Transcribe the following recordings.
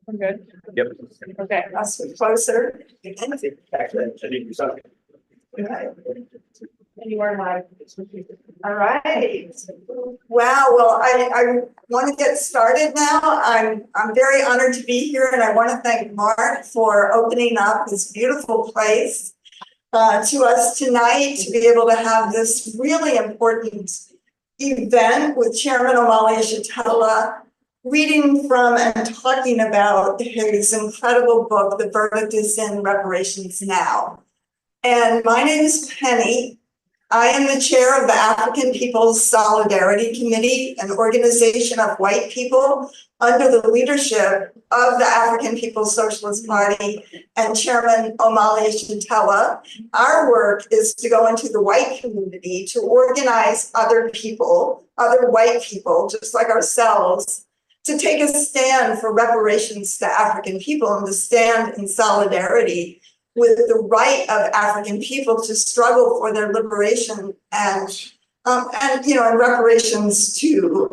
I'm good. Yep. Okay, let's move closer. Actually, I think you saw it. Okay. Anywhere my. All right. Wow. Well, I want to get started now. I'm very honored to be here, and I want to thank Mark for opening up this beautiful place to us tonight to be able to have this really important event with Chairman Omali Yeshitela, reading from and talking about his incredible book, The Verdict is in, Reparations Now. And my name is Penny. I am the chair of the African People's Solidarity Committee, an organization of white people under the leadership of the African People's Socialist Party and Chairman Omali Yeshitela. Our work is to go into the white community to organize other people, other white people, just like ourselves, to take a stand for reparations to African people and to stand in solidarity with the right of African people to struggle for their liberation and reparations to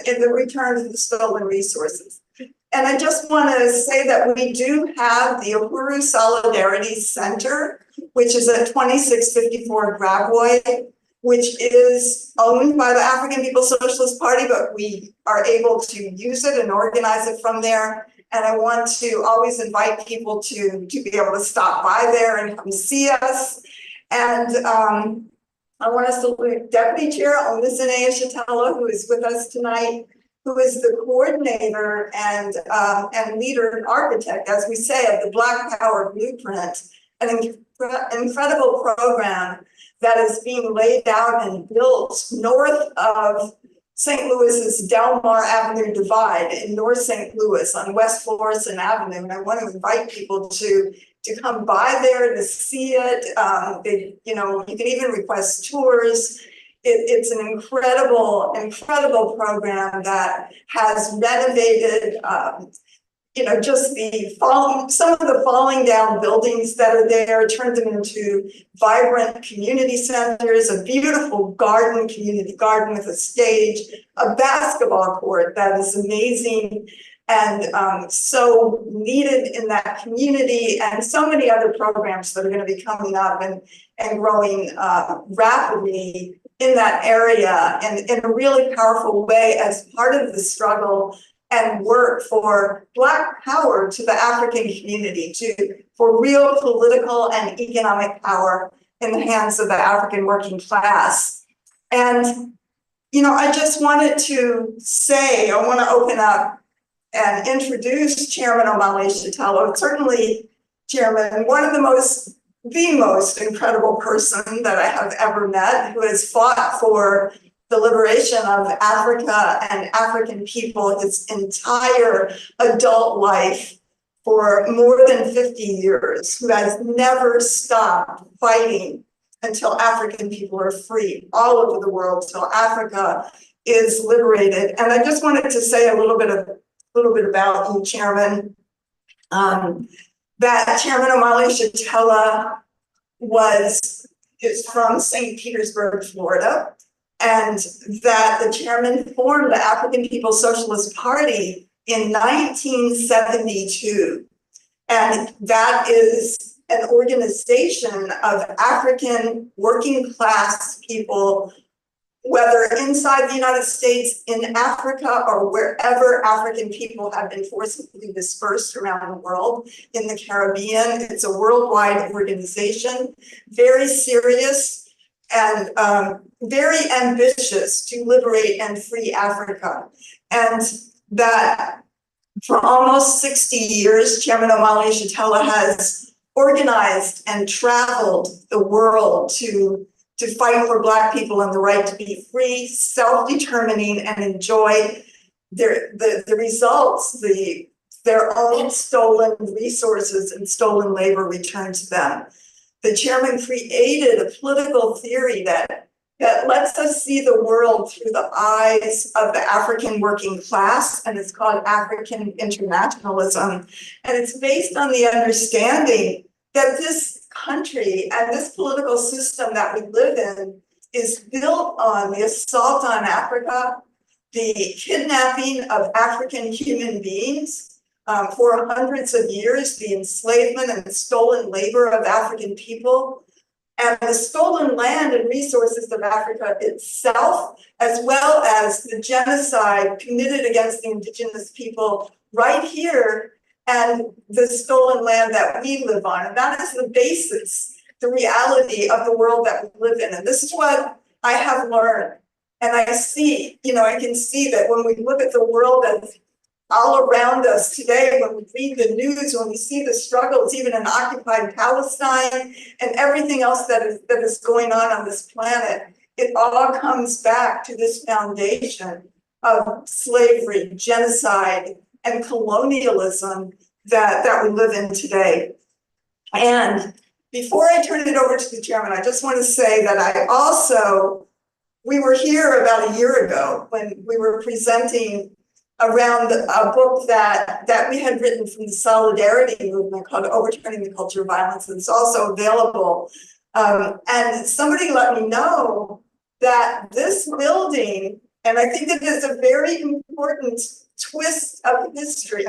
in the return of the stolen resources. And I just want to say that we do have the Uhuru Solidarity Center, which is at 2654 Gravois, which is owned by the African People's Socialist Party, but we are able to use it and organize it from there. And I want to always invite people to be able to stop by there and come see us. And I want to salute Deputy Chair Omali Yeshitela, who is with us tonight, who is the coordinator and leader and architect, as we say, of the Black Power Blueprint, an incredible program that is being laid out and built north of St. Louis's Delmar Avenue divide in North St. Louis on West Florissant Avenue. And I want to invite people to come by there to see it. You can even request tours. It's an incredible program that has renovated just some of the falling down buildings that are there, turned them into vibrant community centers, a beautiful community garden with a stage, a basketball court that is amazing and so needed in that community, and so many other programs that are going to be coming up and growing rapidly in that area and in a really powerful way as part of the struggle and work for Black power to the African community, for real political and economic power in the hands of the African working class. And, I just wanted to say, I want to open up and introduce Chairman Omali Yeshitela, certainly Chairman, the most incredible person that I have ever met, who has fought for the liberation of Africa and African people his entire adult life for more than 50 years, who has never stopped fighting until African people are free all over the world, till Africa is liberated. And I just wanted to say a little bit about you, Chairman, that Chairman Omali Yeshitela is from St. Petersburg, Florida, and that the chairman formed the African People's Socialist Party in 1972. And that is an organization of African working class people, whether inside the United States, in Africa, or wherever African people have been forcibly dispersed around the world, in the Caribbean. It's a worldwide organization, very serious and very ambitious to liberate and free Africa. And that for almost 60 years, Chairman Omali Yeshitela has organized and traveled the world to fight for Black people and the right to be free, self-determining, and enjoy the results, their own stolen resources and stolen labor returned to them. The chairman created a political theory that lets us see the world through the eyes of the African working class, and it's called African internationalism. And it's based on the understanding that this country and this political system that we live in is built on the assault on Africa, the kidnapping of African human beings for hundreds of years, the enslavement and stolen labor of African people, and the stolen land and resources of Africa itself, as well as the genocide committed against the indigenous people right here and the stolen land that we live on. And that is the basis, the reality of the world that we live in. And this is what I have learned. And I see, I can see that when we look at the world as all around us today, when we read the news, when we see the struggles, even in occupied Palestine and everything else that is going on this planet, it all comes back to this foundation of slavery, genocide, and colonialism that we live in today. And before I turn it over to the chairman, I just want to say that we were here about a year ago when we were presenting around a book that we had written from the Solidarity movement called Overturning the Culture of Violence. And it's also available. And somebody let me know that this building, and I think it is a very important twist of history,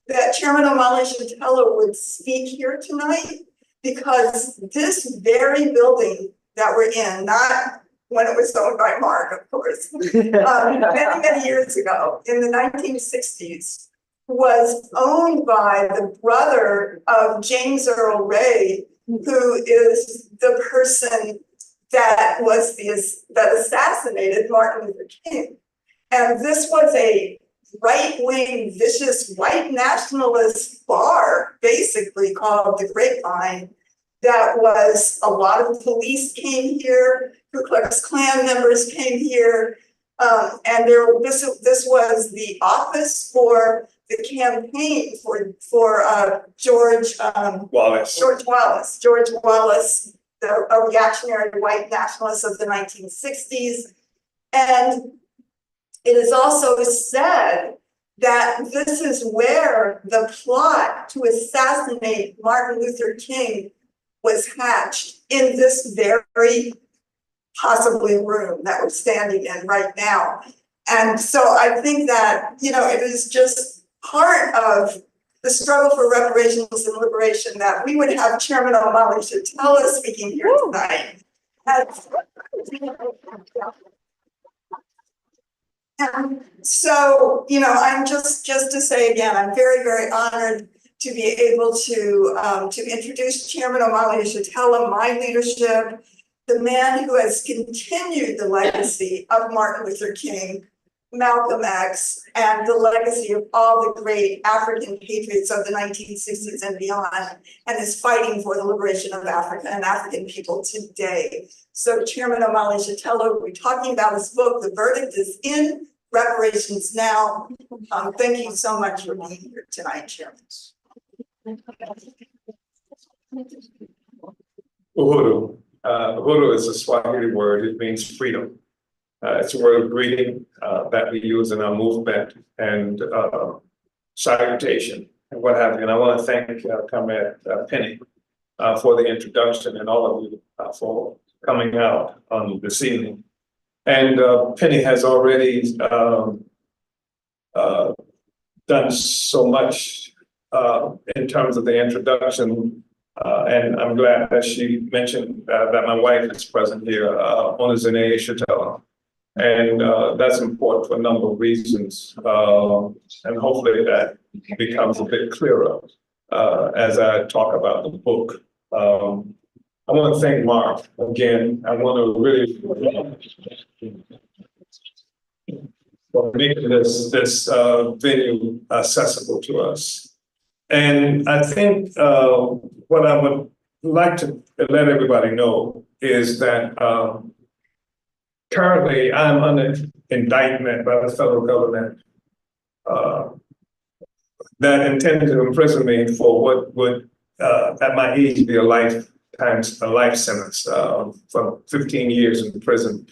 that Chairman Omali Yeshitela would speak here tonight, because this very building that we're in, not when it was owned by Mark, of course, many years ago in the 1960s, was owned by the brother of James Earl Ray, who is the person that assassinated Martin Luther King. And this was a right-wing, vicious, white nationalist bar, basically called the Grapevine, that was, a lot of police came here, Ku Klux Klan members came here, and this was the office for the campaign for George Wallace, a reactionary white nationalist of the 1960s. And it is also said that this is where the plot to assassinate Martin Luther King was hatched, in this very possibly room that we're standing in right now. And so I think that, it is just part of the struggle for reparations and liberation that we would have Chairman Omali Yeshitela speaking here tonight. And so, I'm just to say again, I'm very, very honored to be able to introduce Chairman Omali Yeshitela, my leadership, the man who has continued the legacy of Martin Luther King, Malcolm X, and the legacy of all the great African patriots of the 1960s and beyond, and is fighting for the liberation of Africa and African people today. So Chairman Omali Yeshitela will be talking about his book, The Verdict is In, Reparations Now. Thank you so much for being here tonight, Chairman. Uhuru. Uhuru is a Swahili word. It means freedom. It's a word of greeting that we use in our movement and salutation and what have you. And I want to thank Comrade Penny for the introduction, and all of you for coming out on this evening. And Penny has already done so much in terms of the introduction. And I'm glad that she mentioned that my wife is present here, Onizene Yeshitela. And that's important for a number of reasons. And hopefully that becomes a bit clearer as I talk about the book. I want to thank Mark again. I want to really for making this venue accessible to us. And I think what I would like to let everybody know is that currently I'm under indictment by the federal government that intended to imprison me for what would at my age be a life sentence from 15 years in prison.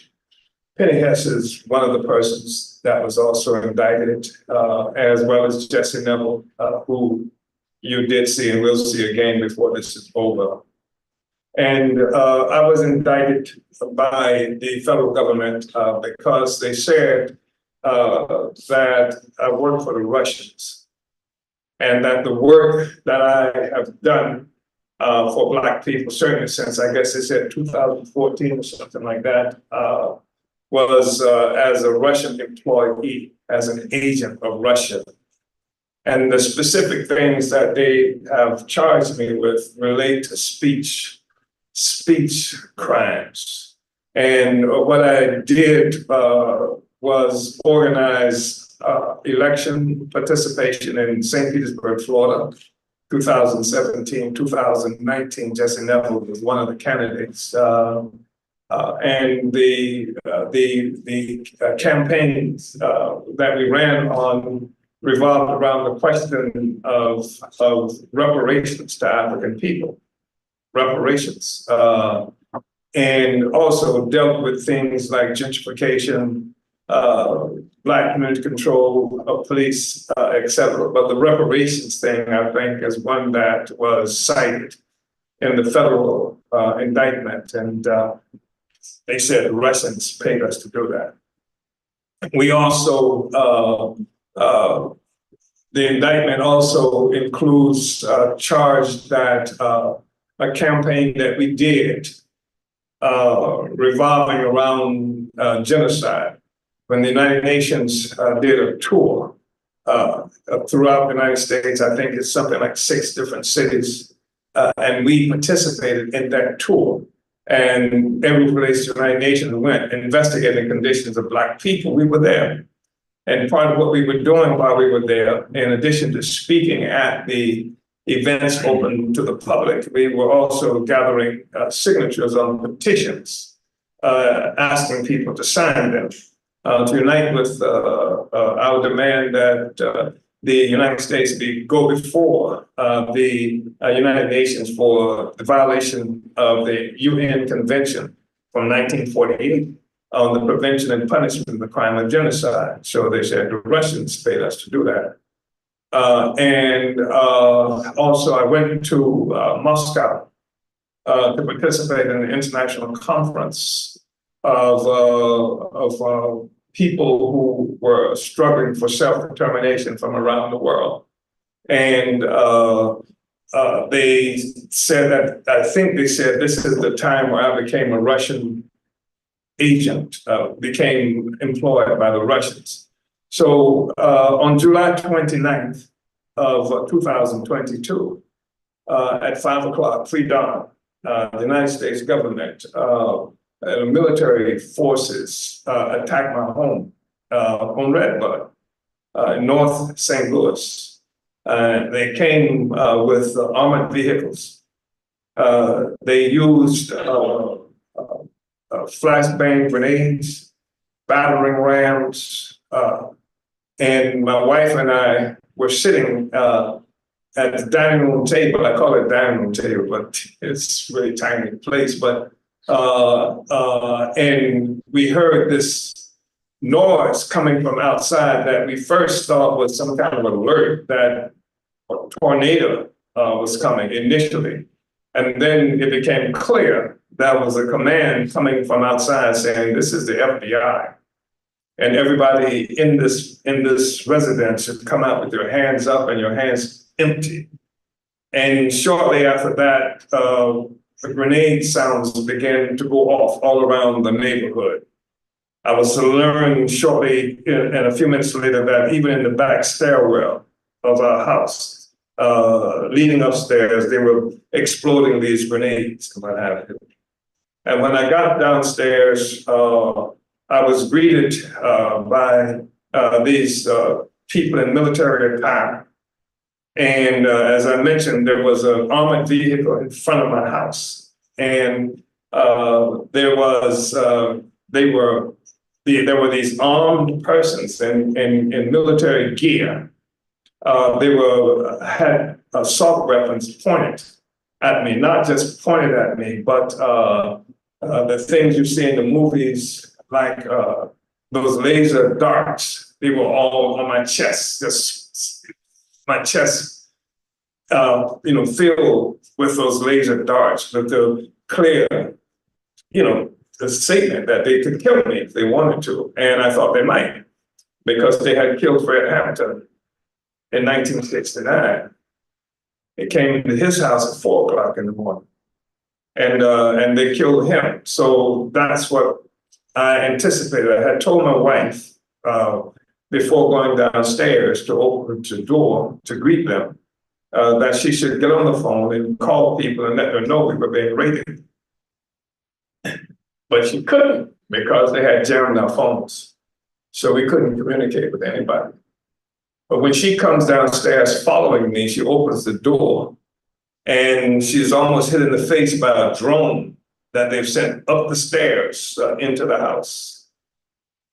Penny Hess is one of the persons that was also indicted, as well as Jesse Neville, who you did see and will see again before this is over. And I was indicted by the federal government because they said that I worked for the Russians, and that the work that I have done for Black people, certainly since I guess they said 2014 or something like that, was as a Russian employee, as an agent of Russia. And the specific things that they have charged me with relate to speech crimes. And what I did was organize election participation in St. Petersburg, Florida, 2017, 2019. Jesse Neville was one of the candidates. And the campaigns that we ran on revolved around the question of reparations to African people, reparations, and also dealt with things like gentrification, Black community control of police, et cetera. But the reparations thing, I think, is one that was cited in the federal indictment, and they said the Russians paid us to do that. We also the indictment also includes a charge that a campaign that we did revolving around genocide. When the United Nations did a tour throughout the United States, I think it's something like 6 different cities, and we participated in that tour. And every place the United Nations went, investigating conditions of Black people, we were there. And part of what we were doing while we were there, in addition to speaking at the events open to the public, we were also gathering signatures on petitions, asking people to sign them, to unite with our demand that the United States go before the United Nations for the violation of the UN Convention from 1948 on the prevention and punishment of the crime of genocide. So they said the Russians paid us to do that. And also I went to Moscow to participate in an international conference of people who were struggling for self-determination from around the world. And they said that, I think they said, this is the time where I became a Russian agent, became employed by the Russians. So on July 29th of 2022, at 5 o'clock, pre-dawn, the United States government, military forces attacked my home on Redbud, in North St. Louis. They came with armored vehicles. They used flashbang grenades, battering rams, and my wife and I were sitting at the dining room table. I call it dining room table, but it's a really tiny place. But and we heard this noise coming from outside that we first thought was some kind of alert that a tornado was coming initially. And then it became clear that was a command coming from outside saying, this is the FBI. And everybody in this residence should come out with your hands up and your hands empty. And shortly after that, the grenade sounds began to go off all around the neighborhood. I was to learn shortly, and a few minutes later, that even in the back stairwell of our house, leading upstairs, they were exploding these grenades and what have you. And when I got downstairs, I was greeted by these people in military attire. And as I mentioned, there was an armored vehicle in front of my house. And there were these armed persons in military gear. They had assault weapons pointed at me, not just pointed at me, but the things you see in the movies, like those laser darts, they were all on my chest, just my chest, filled with those laser darts, with the clear, the statement that they could kill me if they wanted to. And I thought they might, because they had killed Fred Hampton in 1969. It came to his house at 4 o'clock in the morning, and they killed him. So that's what I anticipated. I had told my wife before going downstairs to open the door to greet them that she should get on the phone and call people and let them know we were being raided. But she couldn't, because they had jammed our phones. So we couldn't communicate with anybody. But when she comes downstairs following me, she opens the door and she's almost hit in the face by a drone that they've sent up the stairs into the house.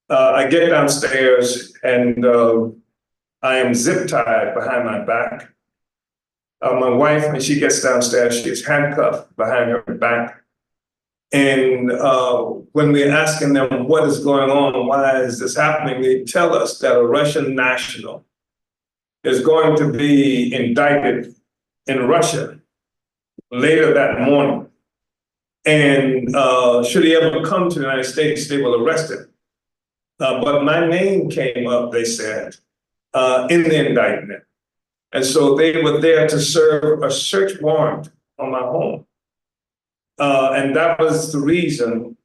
I get downstairs and I am zip tied behind my back. My wife, when she gets downstairs, she's handcuffed behind her back. And when we're asking them what is going on, why is this happening, they tell us that a Russian national is going to be indicted in Russia later that morning. And should he ever come to the United States, they will arrest him. But my name came up, they said, in the indictment. And so they were there to serve a search warrant on my home. And that was the reason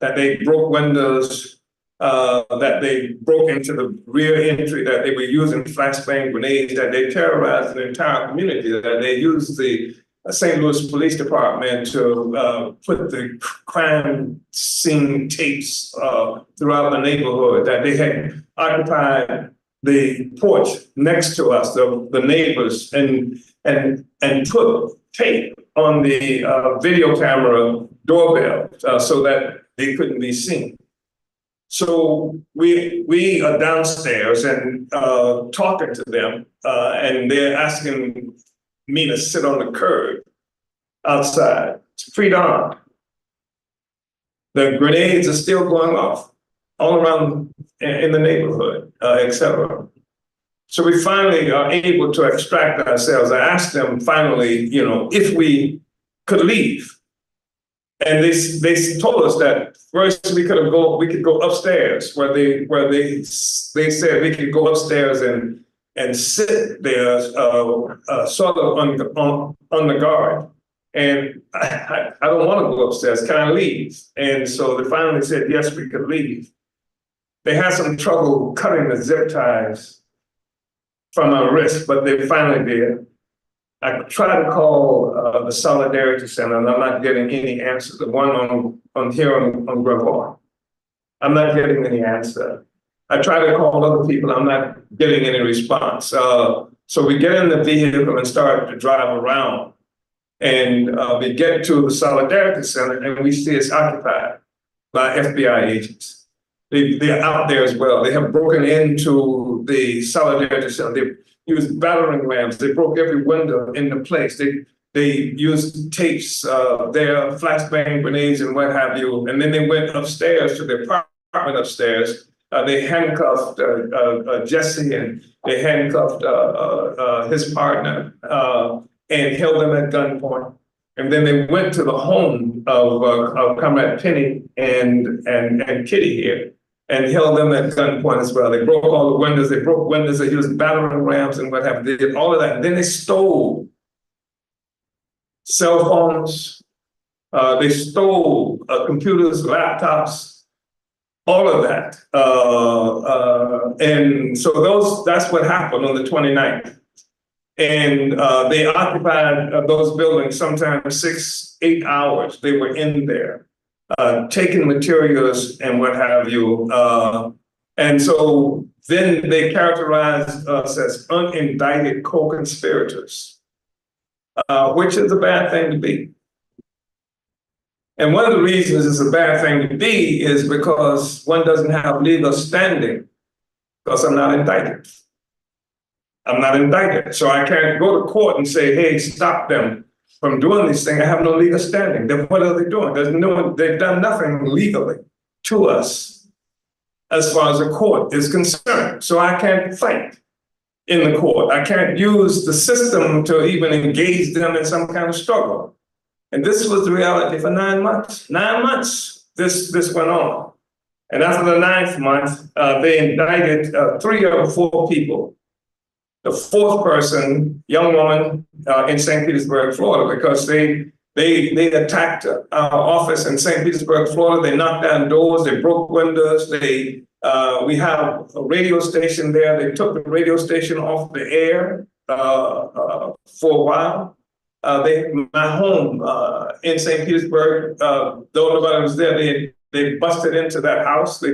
that they broke windows, that they broke into the rear entry, that they were using flashbang grenades, that they terrorized the entire community, that they used the St. Louis Police Department to put the crime scene tapes throughout the neighborhood, that they had occupied the porch next to us, the neighbors, and put tape on the video camera doorbell so that they couldn't be seen. So we are downstairs and talking to them, and they're asking me to sit on the curb outside. It's pre-dawn. The grenades are still going off all around in the neighborhood, etc. So we finally are able to extract ourselves. I asked them finally, if we could leave. And they told us that first we could go upstairs where they said we could go upstairs and sit there sort of on the guard. And I don't want to go upstairs. Can I leave? And so they finally said, yes, we could leave. They had some trouble cutting the zip ties from my wrist, but they finally did. I tried to call the Solidarity Center, and I'm not getting any answer. The one on here on Gravois. I'm not getting any answer. I try to call other people. I'm not getting any response. So we get in the vehicle and start to drive around. And we get to the Solidarity Center, and we see it's occupied by FBI agents. They're out there as well. They have broken into the Solidarity Center. They used battering rams. They broke every window in the place. They used tapes, their flashbang grenades and what have you. And then they went upstairs to their apartment upstairs. They handcuffed Jesse, and they handcuffed his partner and held them at gunpoint. And then they went to the home of Comrade Penny and Kitty here, and held them at gunpoint as well. They broke all the windows. They broke windows. They used battering rams and what have you. They did all of that. And then they stole cell phones. They stole computers, laptops, all of that. And so that's what happened on the 29th. And they occupied those buildings sometimes 6-8 hours. They were in there. Taking materials and what have you. And so then they characterized us as unindicted co-conspirators, which is a bad thing to be. And one of the reasons it's a bad thing to be is because one doesn't have legal standing, because I'm not indicted. I'm not indicted. So I can't go to court and say, hey, stop them from doing these things. I have no legal standing. Then what are they doing? They've done nothing legally to us as far as the court is concerned. So I can't fight in the court. I can't use the system to even engage them in some kind of struggle. And this was the reality for 9 months. 9 months this went on. And after the 9th month, they indicted 3 of the 4 people. The 4th person, young woman in St. Petersburg, Florida, because they attacked our office in St. Petersburg, Florida. They knocked down doors, they broke windows. We have a radio station there. They took the radio station off the air for a while. My home in St. Petersburg, though nobody was there, they busted into that house. They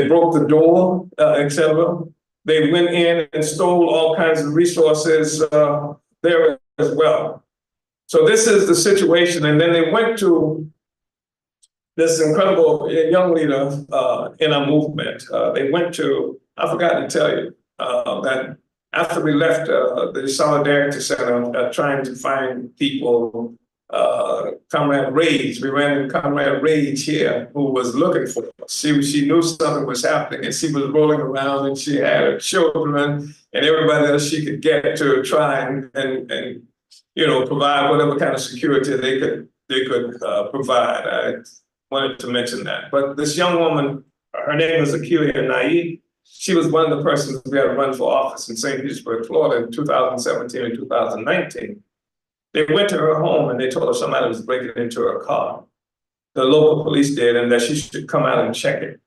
broke the door, etc. They went in and stole all kinds of resources there as well. So this is the situation. And then they went to this incredible young leader in our movement. They went to, I forgot to tell you, that after we left the Solidarity Center trying to find people, Comrade Rage, we ran into Comrade Rage here, who was looking for us. She knew something was happening, and she was rolling around, and she had her children and everybody else she could get to try and provide whatever kind of security they could provide. I wanted to mention that. But this young woman, her name is Akilia Naid. She was one of the persons we had to run for office in St. Petersburg, Florida in 2017 and 2019. They went to her home and they told her somebody was breaking into her car. The local police did, and that she should come out and check it.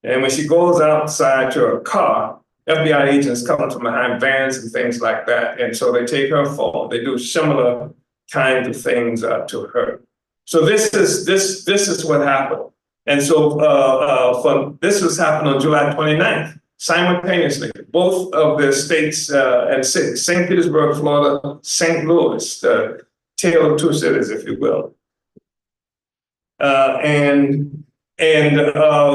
And when she goes outside to her car, FBI agents come from behind vans and things like that. And so they take her phone. They do similar kinds of things to her. So this is what happened. And so this was happened on July 29th, simultaneously. Both of the states and cities, St. Petersburg, Florida, St. Louis, the tale of 2 cities, if you will.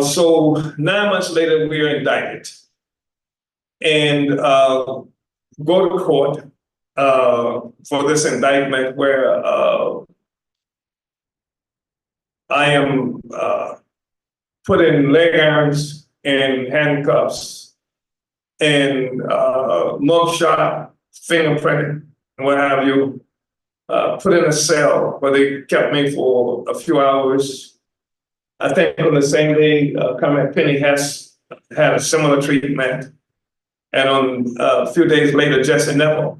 So 9 months later, we are indicted and go to court for this indictment, where I am put in leg irons and handcuffs and mugshot, fingerprinting, and what have you, put in a cell where they kept me for a few hours. I think on the same day, Comrade Penny Hess had a similar treatment. And on a few days later, Jesse Neville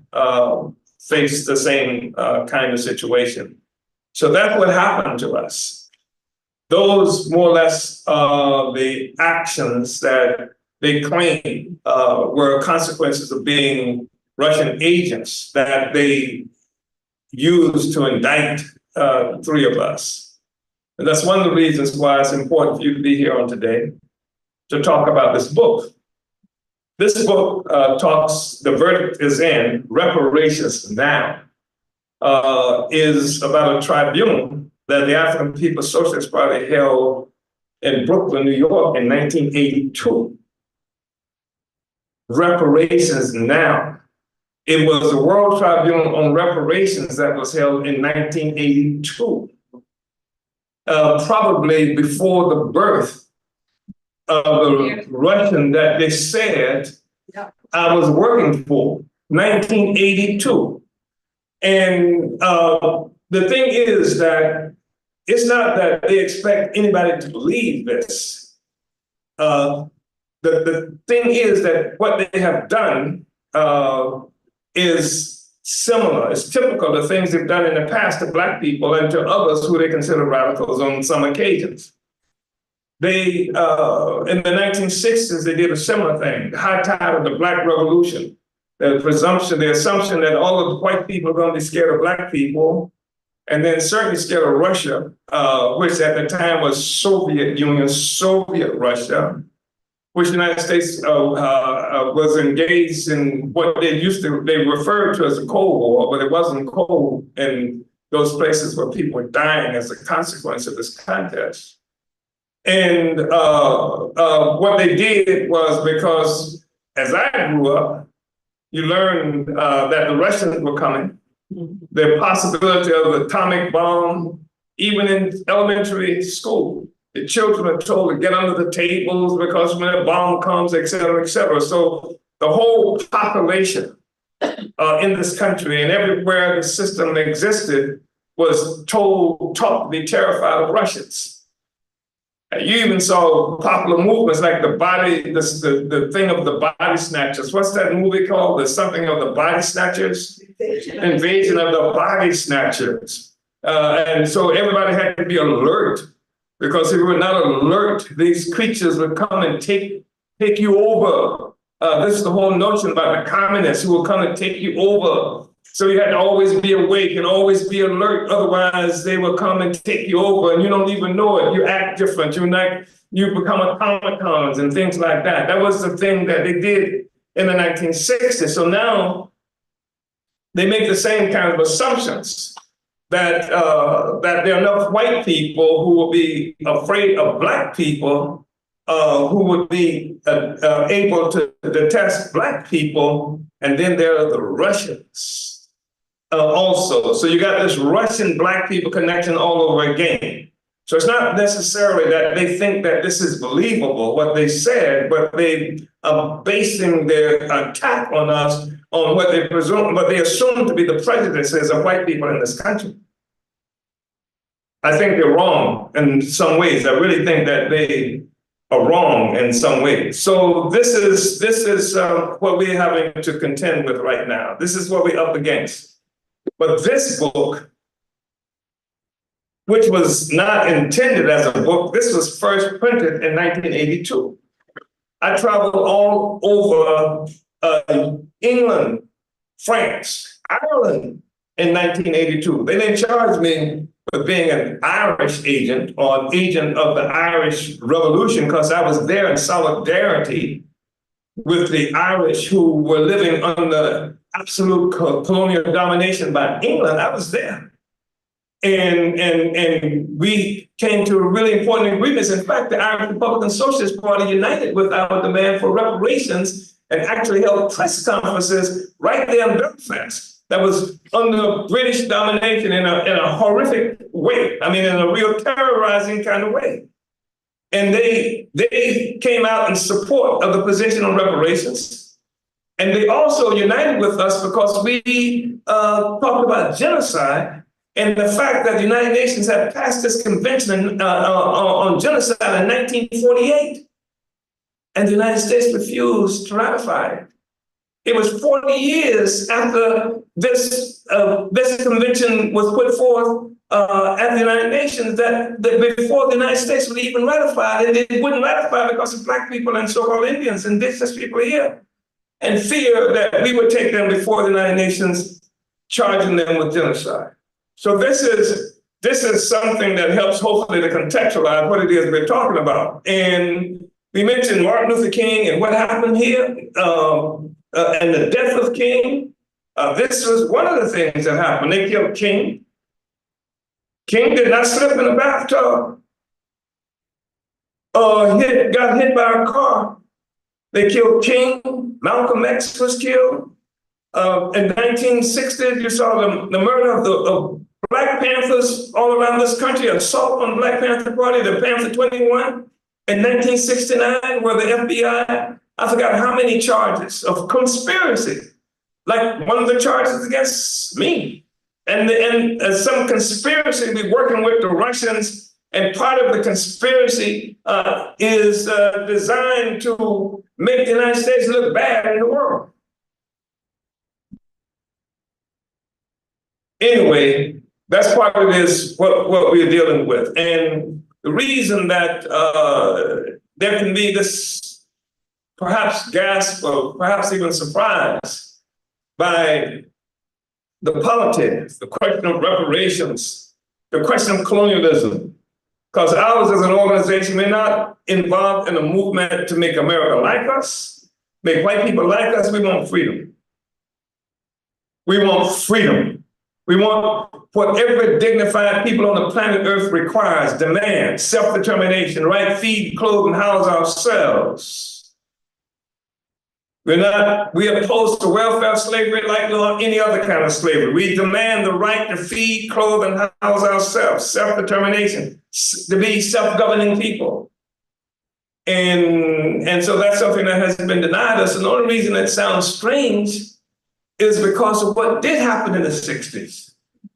faced the same kind of situation. So that's what happened to us. Those more or less the actions that they claim were consequences of being Russian agents that they used to indict 3 of us. And that's one of the reasons why it's important for you to be here on today to talk about this book. This book talks, the verdict is in, Reparations Now, is about a tribunal that the African People's Socialist Party held in Brooklyn, New York in 1982. Reparations Now. It was the World Tribunal on Reparations that was held in 1982, probably before the birth of the Russian that they said I was working for, 1982. And the thing is that it's not that they expect anybody to believe this. The thing is that what they have done is similar, it's typical of things they've done in the past to Black people and to others who they consider radicals on some occasions. They, in the 1960s, they did a similar thing, the high tide of the Black Revolution, the assumption that all of the white people are going to be scared of Black people, and then certainly scared of Russia, which at the time was Soviet Union, Soviet Russia, which the United States was engaged in what they referred to as a Cold War, but it wasn't cold in those places where people were dying as a consequence of this contest. And what they did was, because as I grew up, you learned that the Russians were coming, the possibility of an atomic bomb, even in elementary school. The children are told to get under the tables because when a bomb comes, et cetera, et cetera. So the whole population in this country and everywhere the system existed was taught to be terrified of Russians. You even saw popular movements like the thing of the body snatchers. What's that movie called? There's something of the body snatchers? Invasion of the body snatchers. And so everybody had to be alert, because if you were not alert, these creatures would come and take you over. This is the whole notion about the communists who will come and take you over. So you had to always be awake and always be alert. Otherwise, they will come and take you over, and you don't even know it. You act different. You become automatons and things like that. That was the thing that they did in the 1960s. So now they make the same kind of assumptions that there are enough white people who will be afraid of Black people, who would be able to detest Black people, and then there are the Russians. Also. So you got this Russian Black people connection all over again. So it's not necessarily that they think that this is believable, what they said, but they are basing their attack on us on what they assume to be the prejudices of white people in this country. I think they're wrong in some ways. I really think that they are wrong in some ways. So this is what we're having to contend with right now. This is what we're up against. But this book, which was not intended as a book, this was first printed in 1982. I traveled all over England, France, Ireland in 1982. They didn't charge me with being an Irish agent or an agent of the Irish Revolution, because I was there in solidarity with the Irish who were living under absolute colonial domination by England. I was there. And we came to really important agreements. In fact, the Irish Republican Socialist Party united with our demand for reparations and actually held press conferences right there in Belfast that was under British domination in a horrific way. I mean, in a real terrorizing kind of way. And they came out in support of the position on reparations. And they also united with us because we talked about genocide and the fact that the United Nations had passed this convention on genocide in 1948. And the United States refused to ratify it. It was 40 years after this convention was put forth at the United Nations that before the United States would even ratify it. And they wouldn't ratify it because of Black people and so-called Indians and indigenous people here, and fear that we would take them before the United Nations, charging them with genocide. So this is something that helps hopefully to contextualize what it is we're talking about. And we mentioned Martin Luther King and what happened here, and the death of King. This was one of the things that happened. They killed King. King did not slip in a bathtub or got hit by a car. They killed King. Malcolm X was killed. In the 1960s, you saw the murder of Black Panthers all around this country, assault on Black Panther Party, the Panther 21. In 1969, where the FBI, I forgot how many charges of conspiracy, like one of the charges against me. And some conspiracy, we're working with the Russians, and part of the conspiracy is designed to make the United States look bad in the world. Anyway, that's part of this, what we're dealing with. And the reason that there can be this perhaps gasp or perhaps even surprise by the politics, the question of reparations, the question of colonialism, because ours as an organization, we're not involved in a movement to make America like us, make white people like us. We want freedom. We want freedom. We want what every dignified people on the planet Earth requires, demands, self-determination, right? Feed, clothe, and house ourselves. We're opposed to welfare slavery like any other kind of slavery. We demand the right to feed, clothe, and house ourselves, self-determination, to be self-governing people. And so that's something that has been denied us. And the only reason it sounds strange is because of what did happen in the 60s.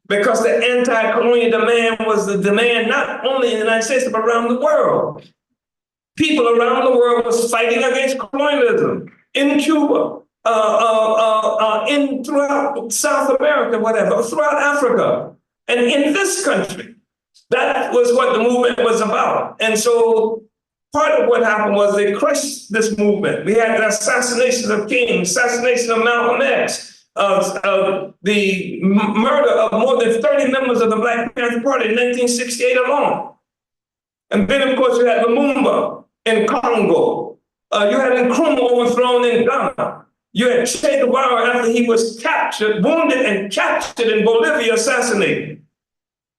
because the anti-colonial demand was the demand not only in the United States, but around the world. People around the world was fighting against colonialism in Cuba, in throughout South America, whatever, throughout Africa, and in this country. That was what the movement was about. And so part of what happened was they crushed this movement. We had the assassination of King, assassination of Malcolm X, the murder of more than 30 members of the Black Panther Party in 1968 alone. And then, of course, you had Lumumba in Congo. You had Nkrumah overthrown in Ghana. You had Che Guevara after he was captured, wounded and captured in Bolivia, assassinated.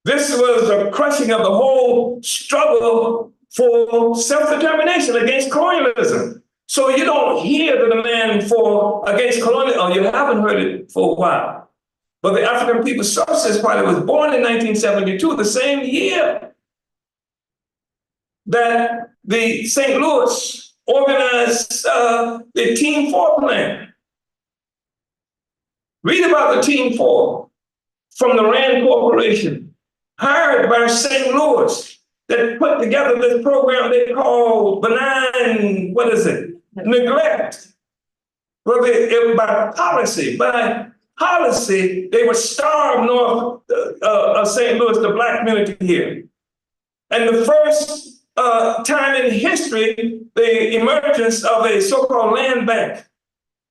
This was a crushing of the whole struggle for self-determination against colonialism. So you don't hear the demand against colonialism, or you haven't heard it for a while. But the African People's Socialist Party was born in 1972, the same year that the St. Louis organized the Team 4 plan. Read about the Team 4 from the Rand Corporation, hired by St. Louis, that put together this program they call benign, neglect. Well, by policy, they would starve north of St. Louis, the Black community here. And the first time in history, the emergence of a so-called land bank,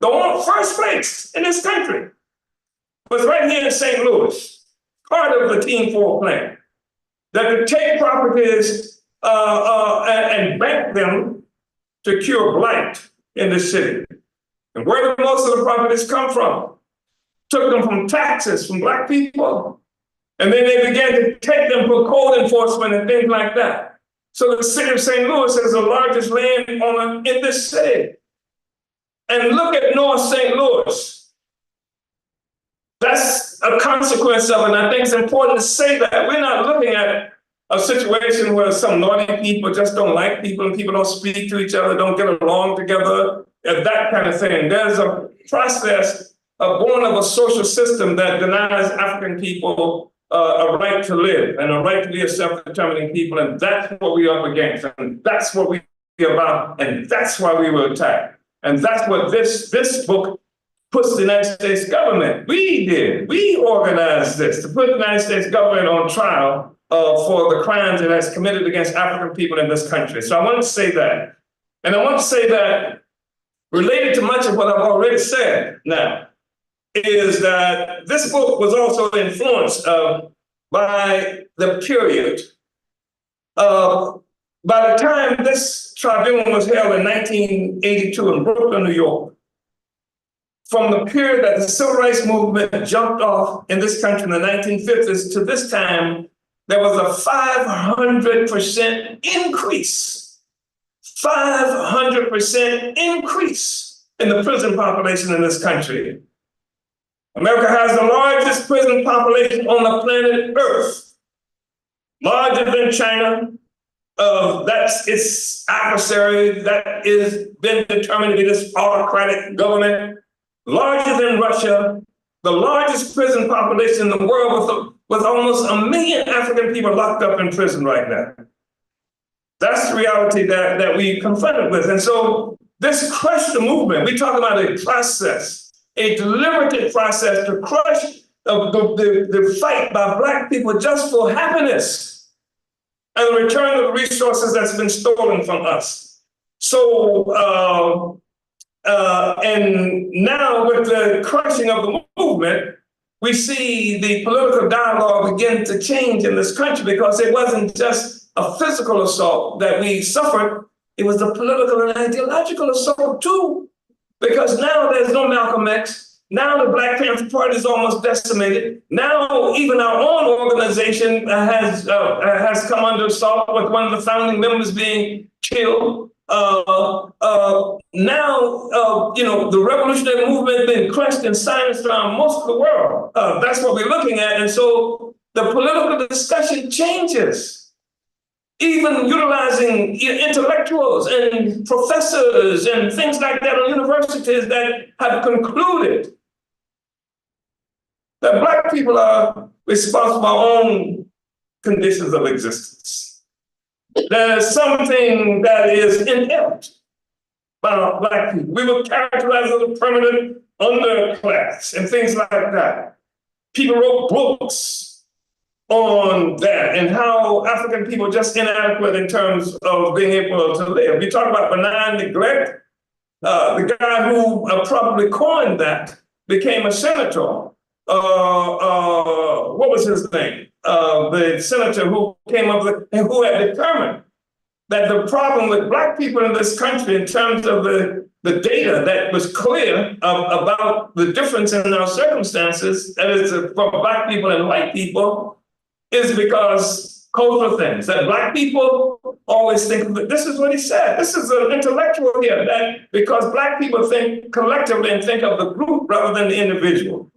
the first place in this country, was right here in St. Louis, part of the Team 4 plan, that could take properties and bank them to cure blight in the city. And where did most of the properties come from? Took them from taxes from Black people. And then they began to take them for code enforcement and things like that. So the city of St. Louis is the largest landowner in this city. And look at North St. Louis. That's a consequence of it. And I think it's important to say that we're not looking at a situation where some naughty people just don't like people and people don't speak to each other, don't get along together, that kind of thing. There's a process born of a social system that denies African people a right to live and a right to be a self-determining people. And that's what we're up against. And that's what we're about. And that's why we were attacked. And that's what this book puts the United States government. We organized this to put the United States government on trial for the crimes it has committed against African people in this country. So I want to say that. And I want to say that related to much of what I've already said now, is that this book was also influenced by the period. By the time this tribunal was held in 1982 in Brooklyn, New York, from the period that the civil rights movement jumped off in this country in the 1950s to this time, there was a 500% increase. 500% increase in the prison population in this country. America has the largest prison population on the planet Earth, larger than China. That's its adversary, that is been determined to be this autocratic government, larger than Russia, the largest prison population in the world with almost 1 million African people locked up in prison right now. That's the reality that we confronted with. And so this crushed the movement. We talk about a process, a deliberative process to crush the fight by Black people just for happiness and the return of the resources that's been stolen from us. So, and now with the crushing of the movement, we see the political dialogue begin to change in this country, because it wasn't just a physical assault that we suffered, it was a political and ideological assault too, because now there's no Malcolm X. Now the Black Panther Party is almost decimated. Now even our own organization has come under assault, with one of the founding members being killed. Now, the revolutionary movement has been crushed and silenced around most of the world. That's what we're looking at. And so the political discussion changes. Even utilizing intellectuals and professors and things like that on universities that have concluded that Black people are responsible for our own conditions of existence. There's something that is inherent about Black people. We were characterized as a permanent underclass and things like that. People wrote books on that and how African people are just inadequate in terms of being able to live. We talk about benign neglect. The guy who probably coined that became a senator. What was his name? The senator who came up with, and who had determined that the problem with Black people in this country in terms of the data that was clear about the difference in our circumstances, that is for Black people and white people, is because cultural things, that Black people always think of it. This is what he said. This is an intellectual here, that because Black people think collectively and think of the group rather than the individual.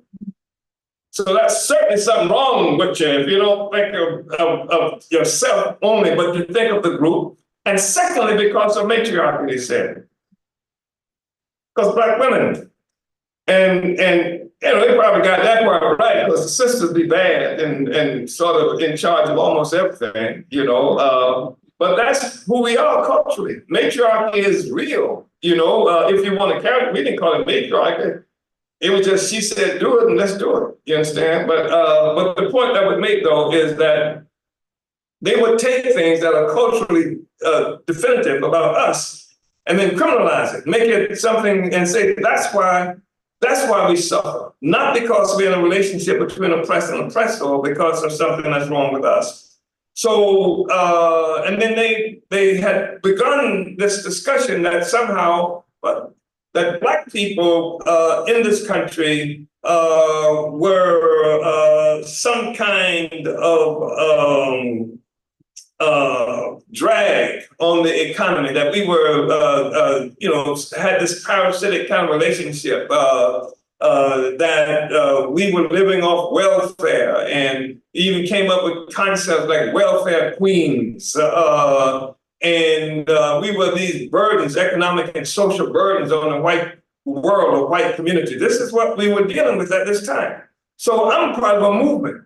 So that's certainly something wrong with you if you don't think of yourself only, but you think of the group. And secondly, because of matriarchy, he said. Because Black women, and they probably got that part right, because the sisters be bad and sort of in charge of almost everything, but that's who we are culturally. Matriarchy is real, if you want to carry it. We didn't call it matriarchy. It was just, she said, do it and let's do it. You understand? But the point I would make, though, is that they would take things that are culturally definitive about us and then criminalize it, make it something and say, that's why we suffer. Not because we're in a relationship between oppressed and oppressor, or because of something that's wrong with us. So, and then they had begun this discussion that somehow, that Black people in this country were some kind of drag on the economy, that we were, had this parasitic kind of relationship, that we were living off welfare, and even came up with concepts like welfare queens. And we were these burdens, economic and social burdens on the white world or white community. This is what we were dealing with at this time. So I'm part of a movement.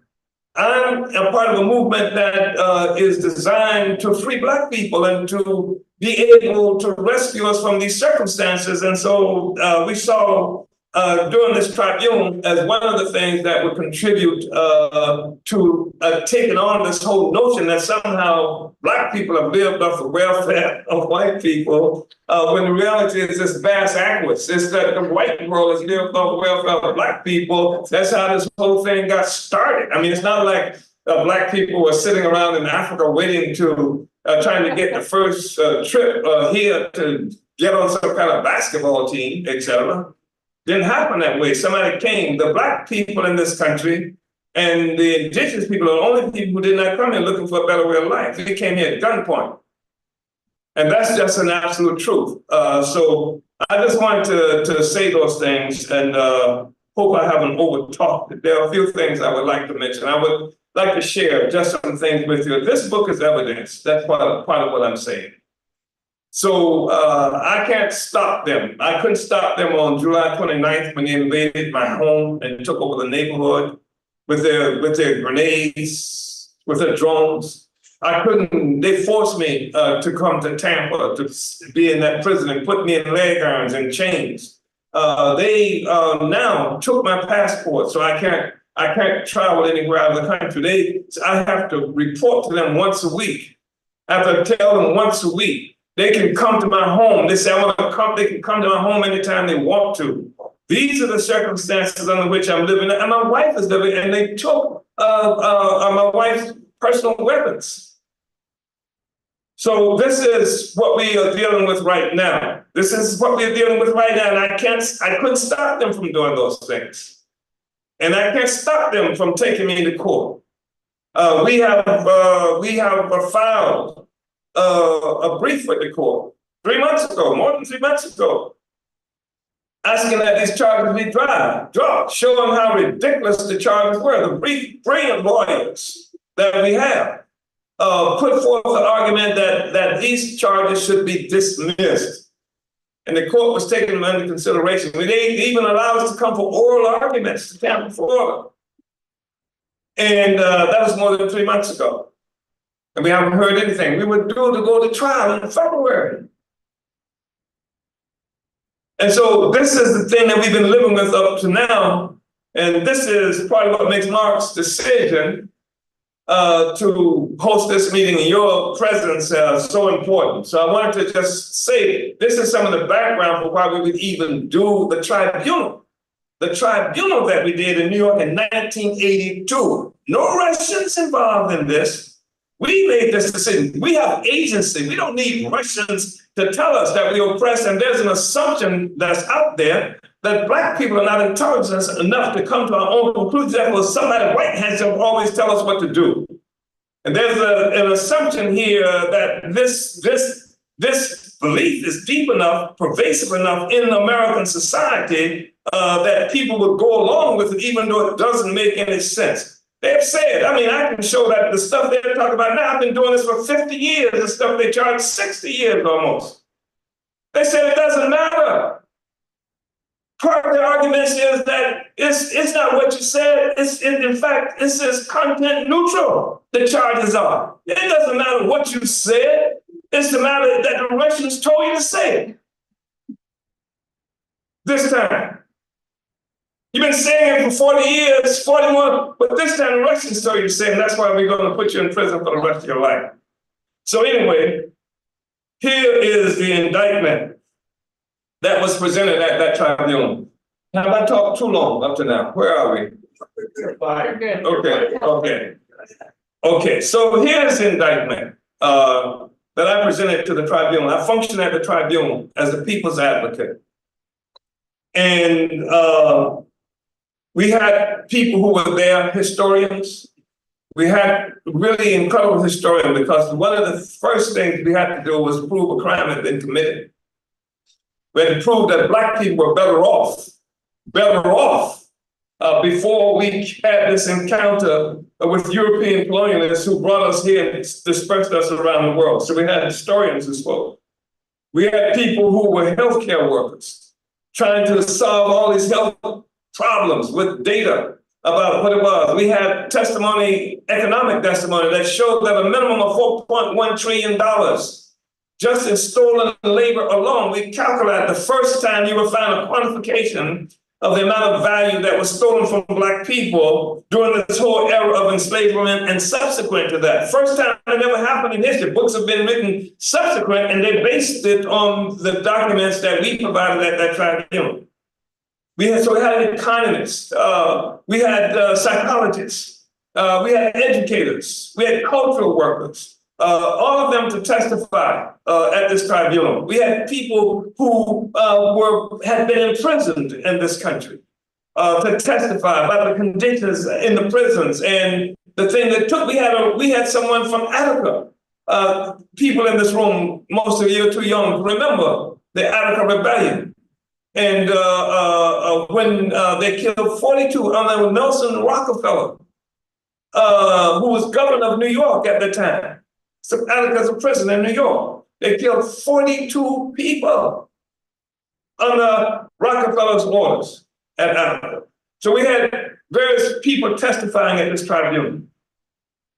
I'm a part of a movement that is designed to free Black people and to be able to rescue us from these circumstances. And so we saw during this tribunal as one of the things that would contribute to taking on this whole notion that somehow Black people have lived off the welfare of white people, when the reality is this vast backwards. It's that the white world has lived off the welfare of Black people. That's how this whole thing got started. I mean, it's not like Black people were sitting around in Africa waiting to, trying to get the first trip here to get on some kind of basketball team, et cetera. Didn't happen that way. Somebody came. The Black people in this country and the indigenous people are the only people who did not come here looking for a better way of life. They came here at gunpoint. And that's just an absolute truth. So I just wanted to say those things, and hope I haven't over-talked. There are a few things I would like to mention. I would like to share just some things with you. This book is evidence. That's part of what I'm saying. So I can't stop them. I couldn't stop them on July 29th when they invaded my home and took over the neighborhood with their grenades, with their drones. I couldn't, they forced me to come to Tampa to be in that prison and put me in leg irons and chains. They now took my passport, so I can't travel anywhere out of the country. I have to report to them once a week. I have to tell them once a week. They can come to my home. They say, I want to come. They can come to my home anytime they want to. These are the circumstances under which I'm living, and my wife is living, and they took my wife's personal weapons. So this is what we are dealing with right now. This is what we're dealing with right now, and I couldn't stop them from doing those things. And I can't stop them from taking me to court. We have filed a brief with the court 3 months ago, more than 3 months ago, asking that these charges be dropped, showing how ridiculous the charges were. The brilliant lawyers that we have put forth the argument that these charges should be dismissed. And the court was taking them under consideration. They even allowed us to come for oral arguments to Tampa, Florida. And that was more than 3 months ago. And we haven't heard anything. We were due to go to trial in February. And so this is the thing that we've been living with up to now. And this is part of what makes Mark's decision to host this meeting in your presence so important. So I wanted to just say, this is some of the background for why we would even do the tribunal. The tribunal that we did in New York in 1982. No Russians involved in this. We made this decision. We have agency. We don't need Russians to tell us that we oppress. And there's an assumption that's out there that Black people are not intelligent enough to come to our own conclusions. Therefore, somebody white has to always tell us what to do. And there's an assumption here that this belief is deep enough, pervasive enough in American society that people would go along with it, even though it doesn't make any sense. They've said, I mean, I can show that the stuff they're talking about now, I've been doing this for 50 years, the stuff they charge 60 years almost. They said it doesn't matter. Part of the argument is that it's not what you said. In fact, this is content neutral, the charges are. It doesn't matter what you said. It's the matter that the Russians told you to say it. This time. You've been saying it for 40 years, 41, but this time the Russians told you to say it, and that's why we're going to put you in prison for the rest of your life. So anyway, here is the indictment that was presented at that tribunal. Have I talked too long up to now? Where are we? Okay, so here's the indictment that I presented to the tribunal. I function at the tribunal as a people's advocate. And we had people who were there, historians. We had really incredible historians because one of the first things we had to do was prove a crime had been committed. We had to prove that Black people were better off before we had this encounter with European colonialists who brought us here and dispersed us around the world. So we had historians who spoke. We had people who were healthcare workers trying to solve all these health problems with data about what it was. We had testimony, economic testimony that showed that a minimum of $4.1 trillion just in stolen labor alone. We calculate the first time you will find a quantification of the amount of value that was stolen from Black people during this whole era of enslavement and subsequent to that. First time it ever happened in history. Books have been written subsequent, and they based it on the documents that we provided at that tribunal. We had economists, we had psychologists, we had educators, we had cultural workers, all of them to testify at this tribunal. We had people who had been imprisoned in this country to testify about the conditions in the prisons and the thing that took. We had someone from Attica. People in this room, most of you are too young to remember the Attica Rebellion. And when they killed 42 under Nelson Rockefeller, who was governor of New York at the time. So Attica's a prison in New York. They killed 42 people under Rockefeller's orders at Attica. So we had various people testifying at this tribunal.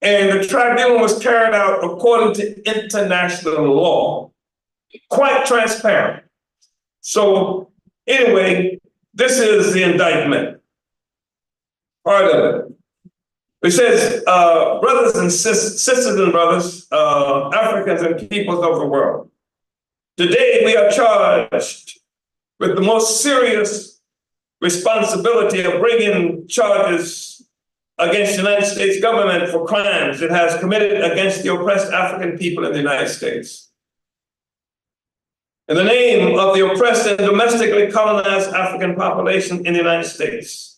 And the tribunal was carried out according to international law, quite transparent. So anyway, this is the indictment, part of it. It says, brothers and sisters and brothers, Africans and peoples of the world. Today we are charged with the most serious responsibility of bringing charges against the United States government for crimes it has committed against the oppressed African people in the United States. In the name of the oppressed and domestically colonized African population in the United States,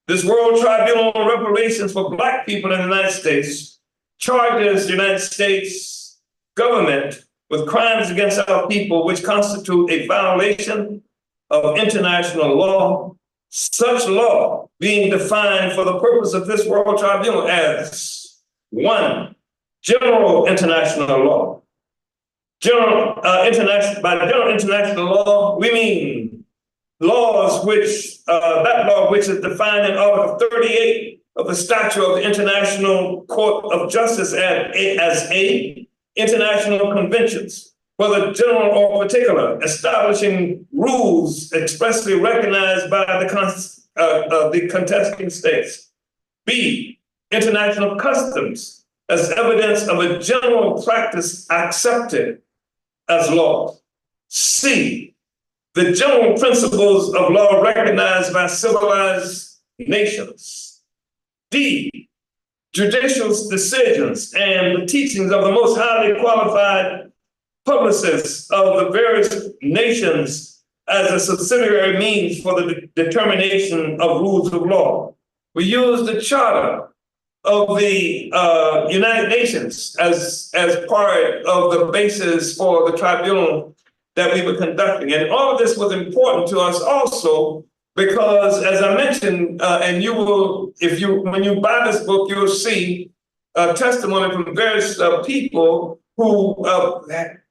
this World Tribunal on Reparations for Black people in the United States charges the United States government with crimes against our people which constitute a violation of international law, such law being defined for the purpose of this World Tribunal as 1, general international law. By general international law, we mean laws which, that law which is defined in Article 38 of the statute of the International Court of Justice as international conventions, whether general or particular, establishing rules expressly recognized by the contesting states. B, international customs as evidence of a general practice accepted as law. C, the general principles of law recognized by civilized nations. D, judicial decisions and the teachings of the most highly qualified publicists of the various nations as a subsidiary means for the determination of rules of law. We use the Charter of the United Nations as part of the basis for the tribunal that we were conducting. And all of this was important to us also because, as I mentioned, and you will, when you buy this book, you'll see testimony from various people who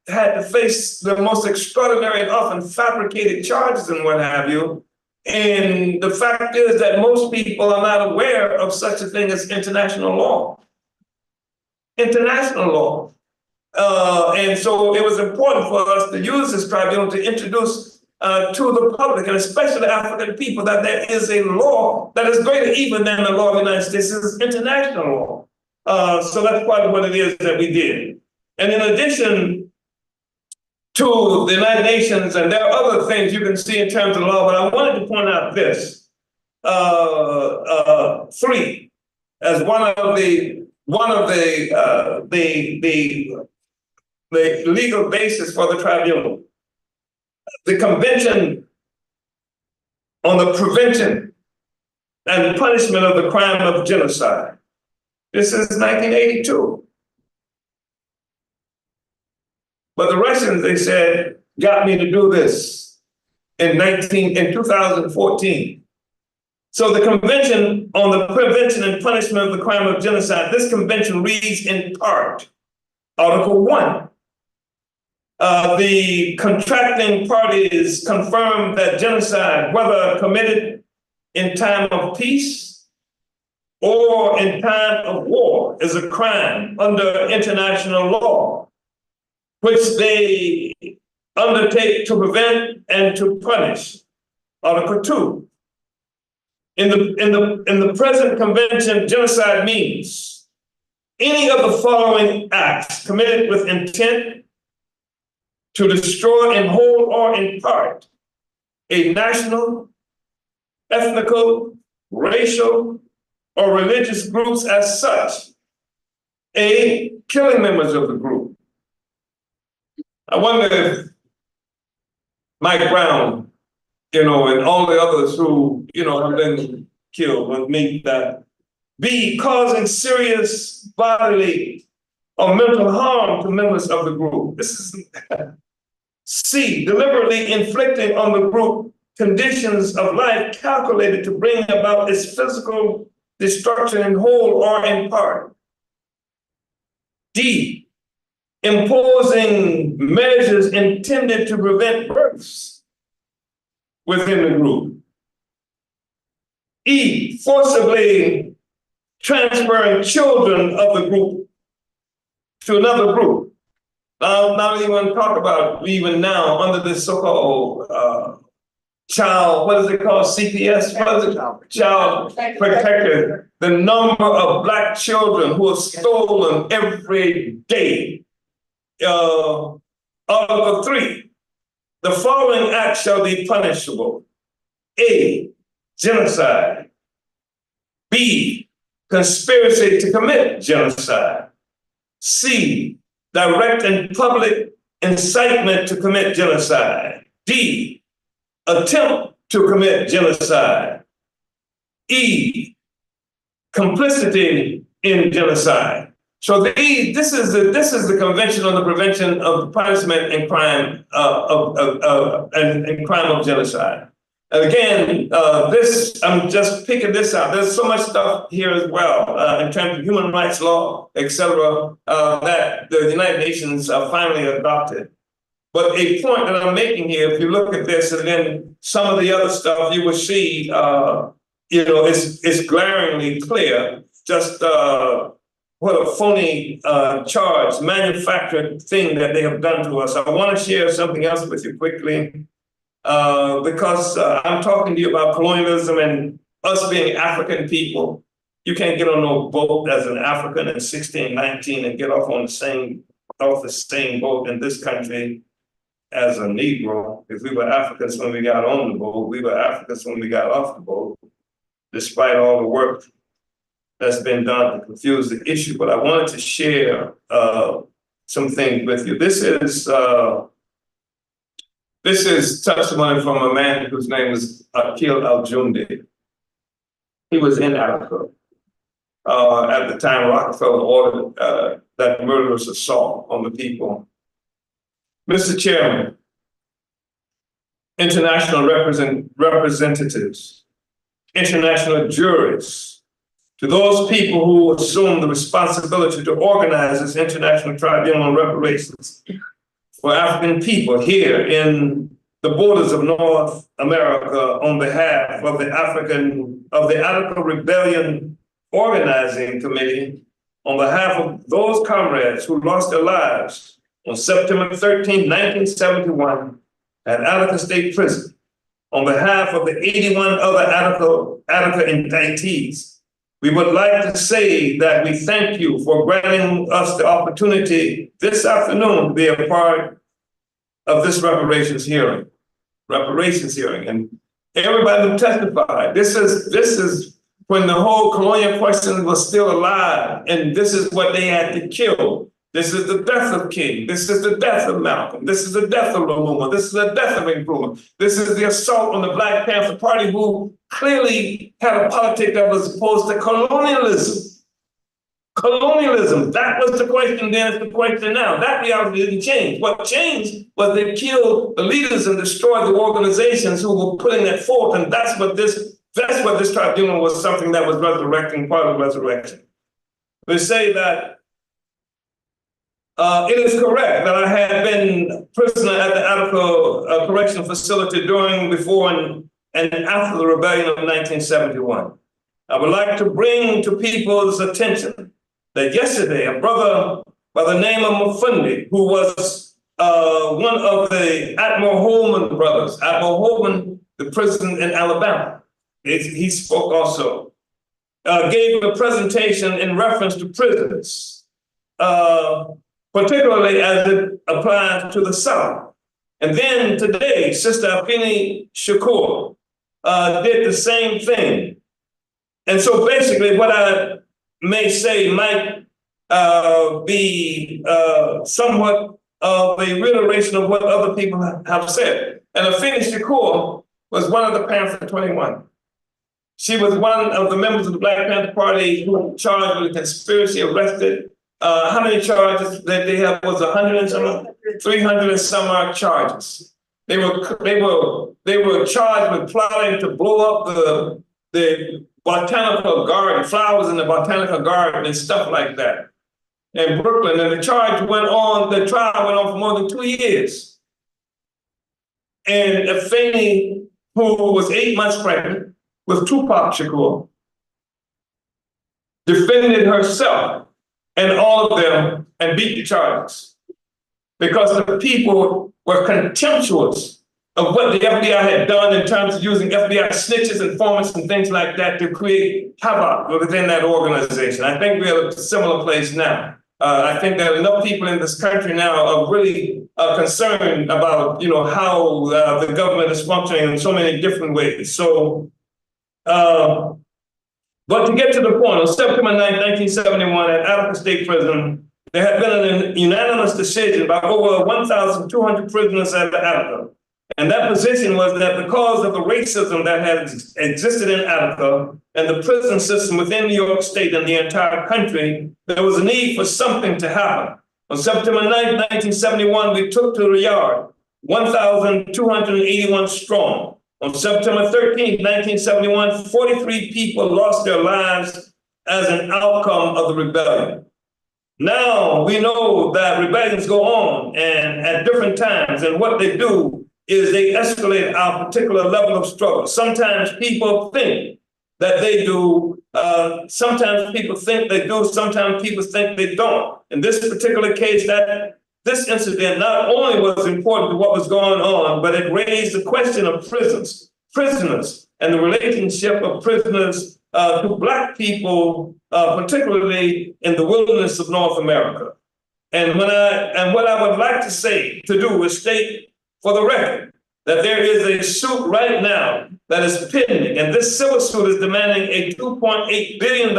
had to face the most extraordinary and often fabricated charges and what have you. And the fact is that most people are not aware of such a thing as international law. International law. And so it was important for us to use this tribunal to introduce to the public, and especially African people, that there is a law that is greater even than the law of the United States. This is international law. So that's part of what it is that we did. And in addition to the United Nations, and there are other things you can see in terms of law, but I wanted to point out this. 3, as one of the legal basis for the tribunal. The Convention on the Prevention and Punishment of the Crime of Genocide. This is 1982. But the Russians, they said, got me to do this in 2014. So the Convention on the Prevention and Punishment of the Crime of Genocide, this convention reads in part, Article 1. The contracting parties confirm that genocide, whether committed in time of peace or in time of war, is a crime under international law, which they undertake to prevent and to punish. Article 2. In the present convention, genocide means any of the following acts committed with intent to destroy in whole or in part a national, ethnical, racial, or religious groups as such. A, killing members of the group. I wonder if Mike Brown, and all the others who, have been killed would meet that. B, causing serious bodily or mental harm to members of the group. This is C, deliberately inflicting on the group conditions of life calculated to bring about its physical destruction in whole or in part. D, imposing measures intended to prevent births within the group. E, forcibly transferring children of the group to another group. Not even talk about even now under this so-called child, what is it called, CPS? What is it? Child protector. The number of Black children who are stolen every day. Article 3, the following acts shall be punishable. A, genocide. B, conspiracy to commit genocide. C, direct and public incitement to commit genocide. D, attempt to commit genocide. E, complicity in genocide. So this is the Convention on the Prevention of the Punishment and Crime and Crime of Genocide. And again, I'm just picking this out. There's so much stuff here as well in terms of human rights law, et cetera, that the United Nations finally adopted. But a point that I'm making here, if you look at this and then some of the other stuff, you will see it's glaringly clear just what a phony charge, manufactured thing that they have done to us. I want to share something else with you quickly because I'm talking to you about colonialism and us being African people. You can't get on no boat as an African in 1619 and get off the same boat in this country as a Negro. If we were Africans when we got on the boat, we were Africans when we got off the boat, despite all the work that's been done to confuse the issue. But I wanted to share some things with you. This is testimony from a man whose name is Akil Al-Jundi. He was in Africa at the time Rockefeller ordered that murderous assault on the people. Mr. Chairman, international representatives, international juries, to those people who assume the responsibility to organize this international tribunal on reparations for African people here in the borders of North America on behalf of the African Rebellion Organizing Committee, on behalf of those comrades who lost their lives on September 13, 1971 at Attica State Prison, on behalf of the 81 other Attica indictees, we would like to say that we thank you for granting us the opportunity this afternoon to be a part of this reparations hearing. And everybody who testified, this is when the whole colonial question was still alive, and this is what they had to kill. This is the death of King. This is the death of Malcolm. This is the death of Lumumba. This is the death of Nkrumah. This is the assault on the Black Panther Party, who clearly had a politic that was opposed to colonialism. Colonialism, that was the question then, it's the question now. That reality didn't change. What changed was they killed the leaders and destroyed the organizations who were putting that forth, and that's what this tribunal was, something that was resurrecting, part of resurrection. We say that it is correct that I had been prisoner at the Attica Correctional Facility during, before, and after the rebellion of 1971. I would like to bring to people's attention that yesterday a brother by the name of Mufundi, who was one of the Admiral Holman brothers, Admiral Holman, the prison in Alabama, he spoke also, gave a presentation in reference to prisoners, particularly as it applies to the South. And then today, Sister Afeni Shakur did the same thing. And so basically what I may say might be somewhat of a reiteration of what other people have said. And Afeni Shakur was one of the Panther 21. She was one of the members of the Black Panther Party who were charged with a conspiracy, arrested. How many charges that they have? Was 100 and some, 300 and some odd charges. They were charged with plotting to blow up the botanical garden, flowers in the botanical garden and stuff like that in Brooklyn. And the trial went on for more than 2 years. And Afeni, who was 8 months pregnant with Tupac Shakur, defended herself and all of them and beat the charges because the people were contemptuous of what the FBI had done in terms of using FBI snitches, informants, and things like that to create havoc within that organization. I think we're at a similar place now. I think that enough people in this country now are really concerned about, how the government is functioning in so many different ways. So, but to get to the point, on September 9, 1971, at Attica State Prison, there had been a unanimous decision by over 1,200 prisoners at Attica. And that position was that because of the racism that had existed in Attica and the prison system within New York State and the entire country, there was a need for something to happen. On September 9, 1971, we took to the yard, 1,281 strong. On September 13, 1971, 43 people lost their lives as an outcome of the rebellion. Now we know that rebellions go on and at different times, and what they do is they escalate our particular level of struggle. Sometimes people think that they do. Sometimes people think they do, sometimes people think they don't. In this particular case, this incident not only was important to what was going on, but it raised the question of prisoners, and the relationship of prisoners to Black people, particularly in the wilderness of North America. And what I would like to do is state for the record that there is a suit right now that is pending, and this civil suit is demanding a $2.8 billion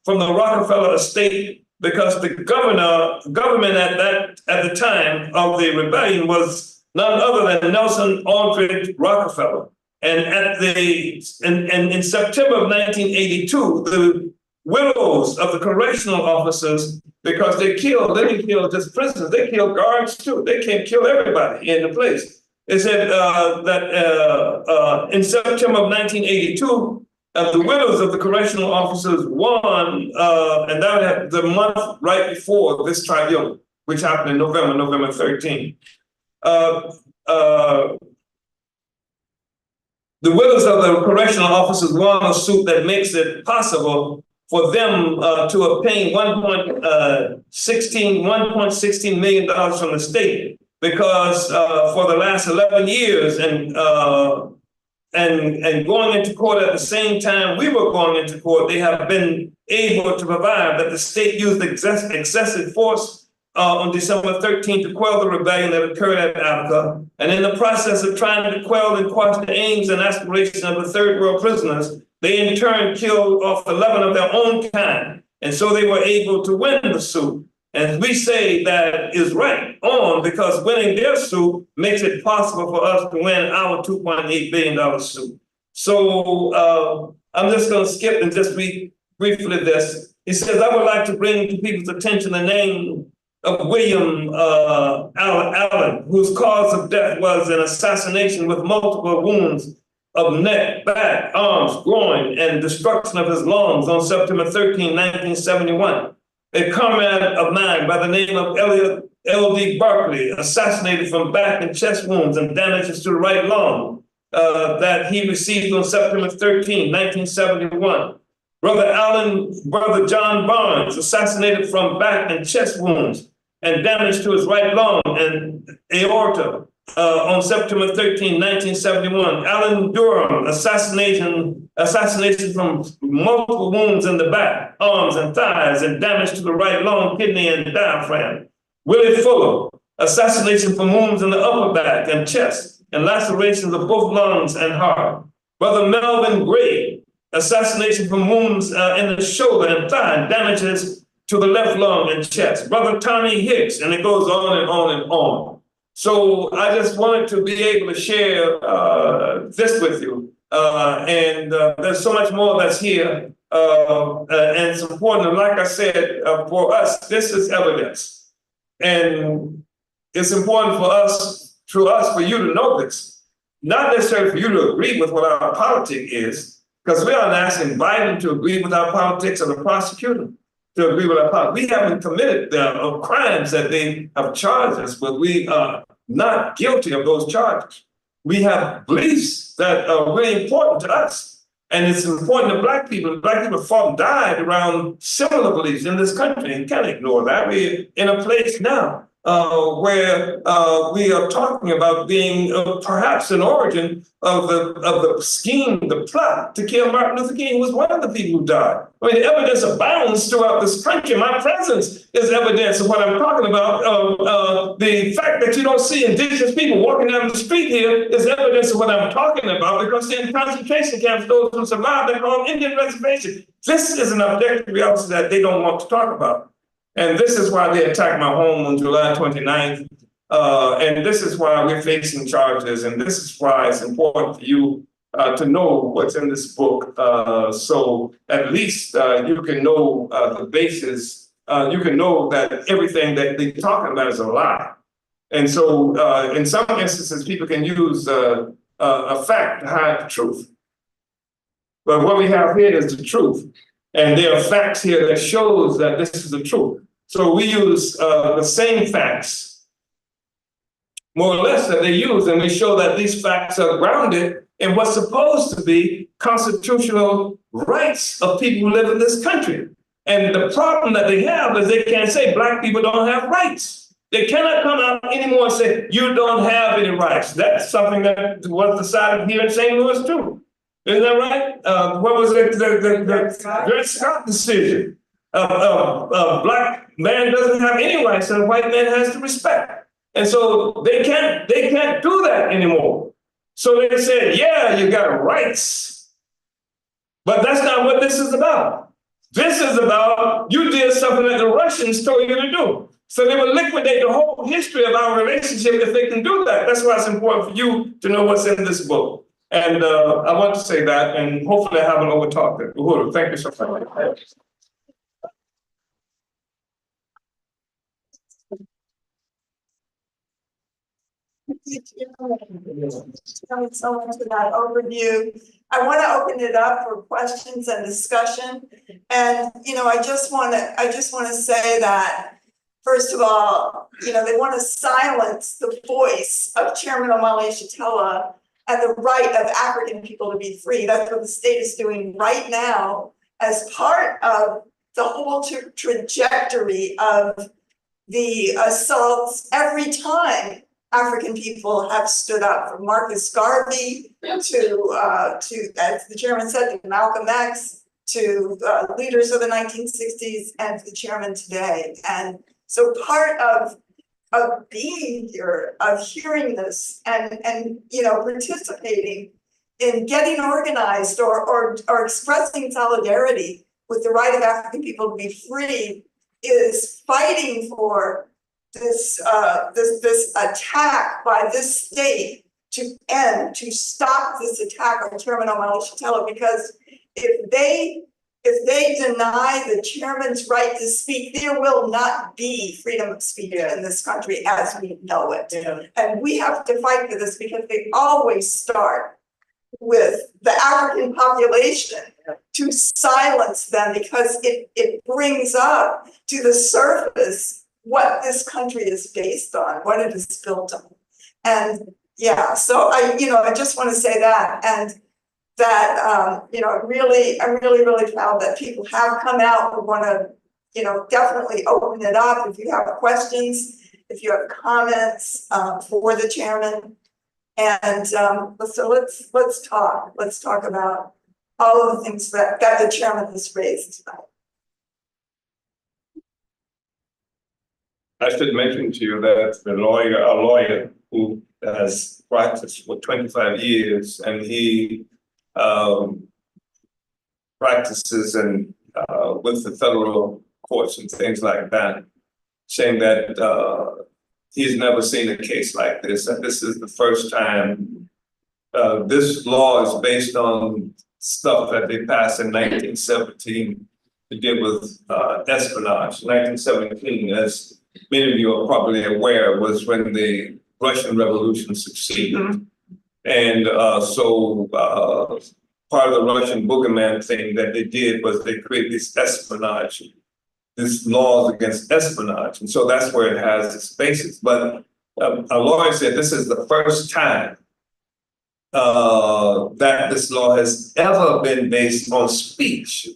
from the Rockefeller estate, because the government at the time of the rebellion was none other than Nelson Aldrich Rockefeller. And in September of 1982, the widows of the correctional officers, because they didn't kill just prisoners, they killed guards too. They can't kill everybody in the place. They said that in September of 1982, the widows of the correctional officers won, and that was the month right before this tribunal, which happened in November 13. The widows of the correctional officers won a suit that makes it possible for them to obtain $1.16 million from the state, because for the last 11 years and going into court at the same time we were going into court, they have been able to provide that the state used excessive force on December 13th to quell the rebellion that occurred at Attica. And in the process of trying to quell and quash the aims and aspirations of the third world prisoners, they in turn killed off 11 of their own kind. And so they were able to win the suit. And we say that is right on, because winning their suit makes it possible for us to win our $2.8 billion suit. So I'm just going to skip and just read briefly this. He says, I would like to bring to people's attention the name of William Allen, whose cause of death was an assassination with multiple wounds of neck, back, arms, groin, and destruction of his lungs on September 13, 1971. A comrade of mine by the name of Elliot L.D. Barkley, assassinated from back and chest wounds and damages to the right lung that he received on September 13, 1971. Brother John Barnes, assassinated from back and chest wounds and damage to his right lung and aorta on September 13, 1971. Alan Durham, assassination from multiple wounds in the back, arms, and thighs, and damage to the right lung, kidney, and diaphragm. Willie Fuller, assassination from wounds in the upper back and chest, and lacerations of both lungs and heart. Brother Melvin Gray, assassination from wounds in the shoulder and thigh, and damages to the left lung and chest. Brother Tommy Hicks, and it goes on and on and on. So I just wanted to be able to share this with you. And there's so much more that's here. And it's important. And like I said, for us, this is evidence. And it's important for you to know this. Not necessarily for you to agree with what our politics is, because we aren't asking Biden to agree with our politics or the prosecutor to agree with our politics. We haven't committed the crimes that they have charged us with. We are not guilty of those charges. We have beliefs that are really important to us. And it's important to Black people. Black people fought and died around similar beliefs in this country, and can't ignore that. We're in a place now where we are talking about being perhaps an origin of the scheme, the plot to kill Martin Luther King, who was one of the people who died. I mean, the evidence abounds throughout this country. My presence is evidence of what I'm talking about. The fact that you don't see indigenous people walking down the street here is evidence of what I'm talking about, because they're in concentration camps, those who survived, they're on Indian reservation. This is an objective reality that they don't want to talk about. And this is why they attacked my home on July 29th. And this is why we're facing charges. And this is why it's important for you to know what's in this book. So at least you can know the basis. You can know that everything that they're talking about is a lie. And so in some instances, people can use a fact to hide the truth. But what we have here is the truth. And there are facts here that shows that this is the truth. So we use the same facts, more or less, that they use, and we show that these facts are grounded in what's supposed to be constitutional rights of people who live in this country. And the problem that they have is they can't say Black people don't have rights. They cannot come out anymore and say, you don't have any rights. That's something that was decided here in St. Louis too. Isn't that right? What was it? The Dred Scott decision. A Black man doesn't have any rights and a white man has to respect. And so they can't do that anymore. So they said, yeah, you got rights. But that's not what this is about. This is about you did something that the Russians told you to do. So they will liquidate the whole history of our relationship if they can do that. That's why it's important for you to know what's in this book. And I want to say that, and hopefully I haven't overtalked it. Uhuru, thank you so much. Thank you so much for that overview. I want to open it up for questions and discussion. And, I just want to say that, first of all, they want to silence the voice of Chairman Omali Yeshitela and the right of African people to be free. That's what the state is doing right now as part of the whole trajectory of the assaults every time African people have stood up, from Marcus Garvey to as the chairman said, to Malcolm X, to leaders of the 1960s, and to the chairman today. And so part of being here, of hearing this, and participating in getting organized or expressing solidarity with the right of African people to be free, is fighting for this attack by this state to end, to stop this attack on Chairman Omali Yeshitela, because if they deny the chairman's right to speak, there will not be freedom of speech in this country as we know it. Yeah. And we have to fight for this, because they always start with the African population to silence them, because it brings up to the surface what this country is based on, what it is built on. And yeah, so I just want to say that, and that, I'm really proud that people have come out and want to, definitely open it up. If you have questions, if you have comments for the chairman, and so let's talk about all of the things that the chairman has raised tonight. I should mention to you that our lawyer who has practiced for 25 years, and he practices and with the federal courts and things like that, saying that he's never seen a case like this, and this is the first time. This law is based on stuff that they passed in 1917 to deal with espionage. 1917, as many of you are probably aware, was when the Russian Revolution succeeded. Mm-hmm. And so part of the Russian boogeyman thing that they did was they created this espionage, these laws against espionage. And so that's where it has its basis. But a lawyer said this is the first time that this law has ever been based on speech.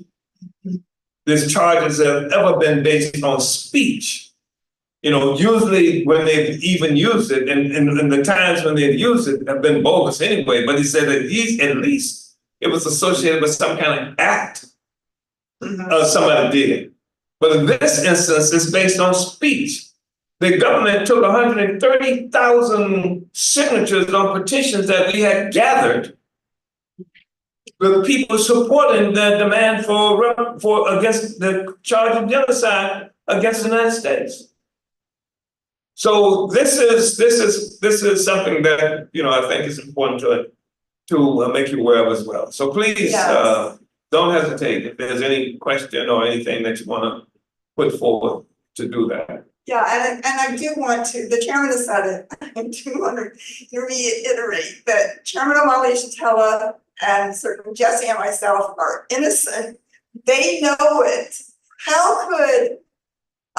These charges have ever been based on speech. Usually when they've even used it, and the times when they've used it have been bogus anyway, but he said that at least it was associated with some kind of act somebody did. But in this instance, it's based on speech. The government took 130,000 signatures on petitions that we had gathered with people supporting the demand for against the charge of genocide against the United States. So this is something that I think is important to make you aware of as well. So please don't hesitate if there's any question or anything that you want to put forward to do that. Yeah, and I do want to, the chairman has said it, I do want to reiterate that Chairman Omali Yeshitela and certainly Jesse and myself are innocent. They know it. How could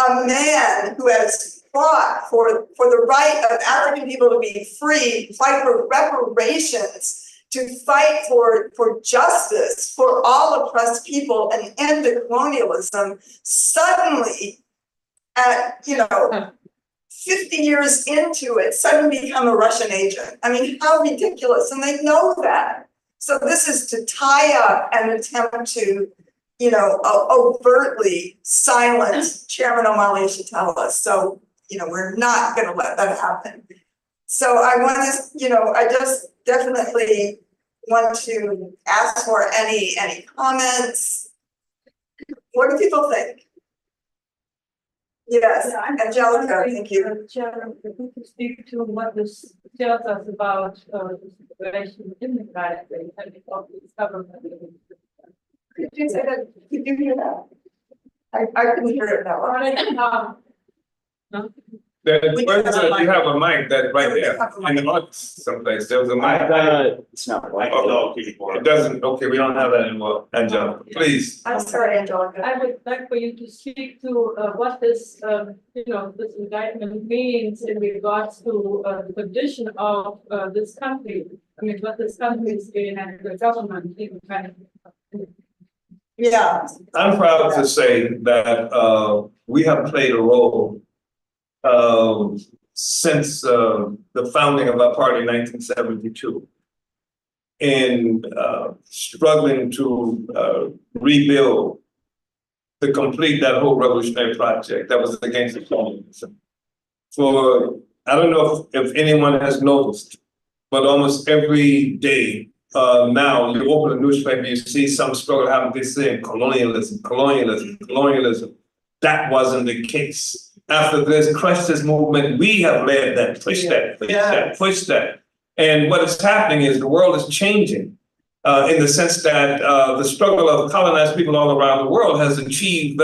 a man who has fought for the right of African people to be free, fight for reparations, to fight for justice for all oppressed people and end the colonialism, suddenly at, 50 years into it, suddenly become a Russian agent. I mean, how ridiculous, and they know that. So this is to tie up and attempt to, overtly silence Chairman Omali Yeshitela. So, we're not gonna let that happen. So I want to, I just definitely want to ask for any comments. What do people think? Yes, Angelica, thank you. Chairman, if we could speak to what this tells us about the situation in the United States and the government. Could you say that? Could you hear that? I couldn't hear it now. You have a mic that right there in the audience someplace. There was a mic. It's not right. It doesn't. Okay, we don't have that anymore. Angelica, please. I'm sorry, Angelica. I would like for you to speak to what this, this indictment means in regards to the condition of this country. I mean, what this country is in and the government in kind of. Yeah. I'm proud to say that we have played a role since the founding of our party in 1972 in struggling to rebuild, to complete that whole revolutionary project that was against colonialism. For, I don't know if anyone has noticed, but almost every day now you open a newspaper, you see some struggle happening, they say colonialism, colonialism, colonialism. That wasn't the case. After this crush this movement, we have led that, pushed that. And what is happening is the world is changing in the sense that the struggle of colonized people all around the world has achieved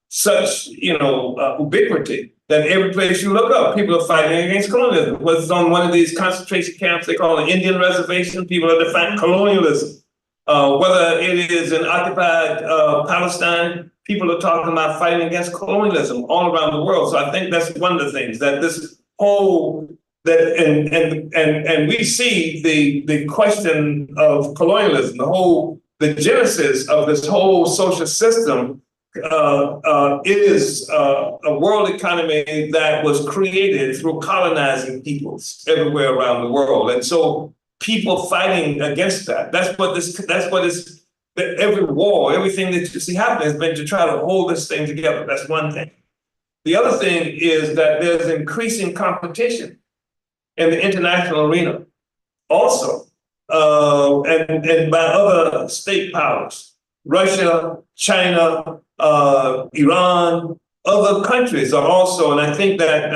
such, ubiquity that every place you look up, people are fighting against colonialism. Whether it's on one of these concentration camps, they call it Indian reservation, people are defying colonialism. Whether it is in occupied Palestine, people are talking about fighting against colonialism all around the world. So I think that's one of the things that this whole and we see the question of colonialism, the genesis of this whole social system is a world economy that was created through colonizing peoples everywhere around the world, and so people fighting against that. That's what is. Every war, everything that you see happening has been to try to hold this thing together. That's one thing. The other thing is that there's increasing competition in the international arena also, and by other state powers, Russia, China, Iran, other countries are also, and I think that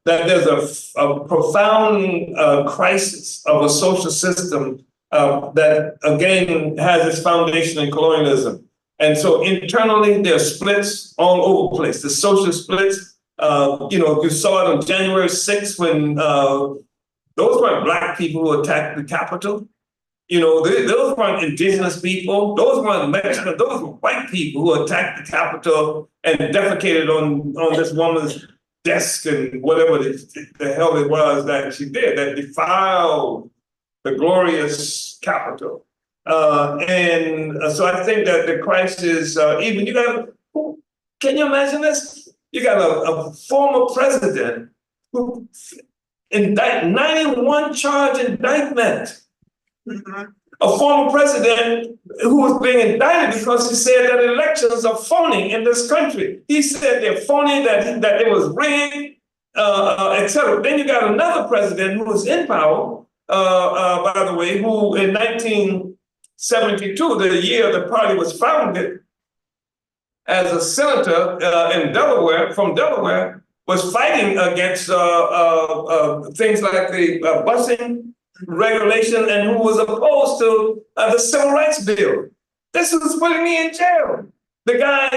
that there's a profound crisis of a social system that again has its foundation in colonialism. And so internally there are splits all over the place. The social splits, you saw it on January 6th when those weren't Black people who attacked the Capitol. Those weren't indigenous people. Those weren't Mexican. Those were white people who attacked the Capitol and defecated on this woman's desk and whatever the hell it was that she did, that defiled the glorious Capitol. And so I think that the crisis, can you imagine this? You got a former president who indicted 91 charge indictment. Mm-hmm. A former president who was being indicted because he said that elections are phony in this country. He said they're phony, that it was rigged, etc. Then you got another president who was in power, by the way, who in 1972, the year the party was founded, as a senator in Delaware, from Delaware, was fighting against things like the busing regulation and who was opposed to the Civil Rights Bill. This is putting me in jail. The guy,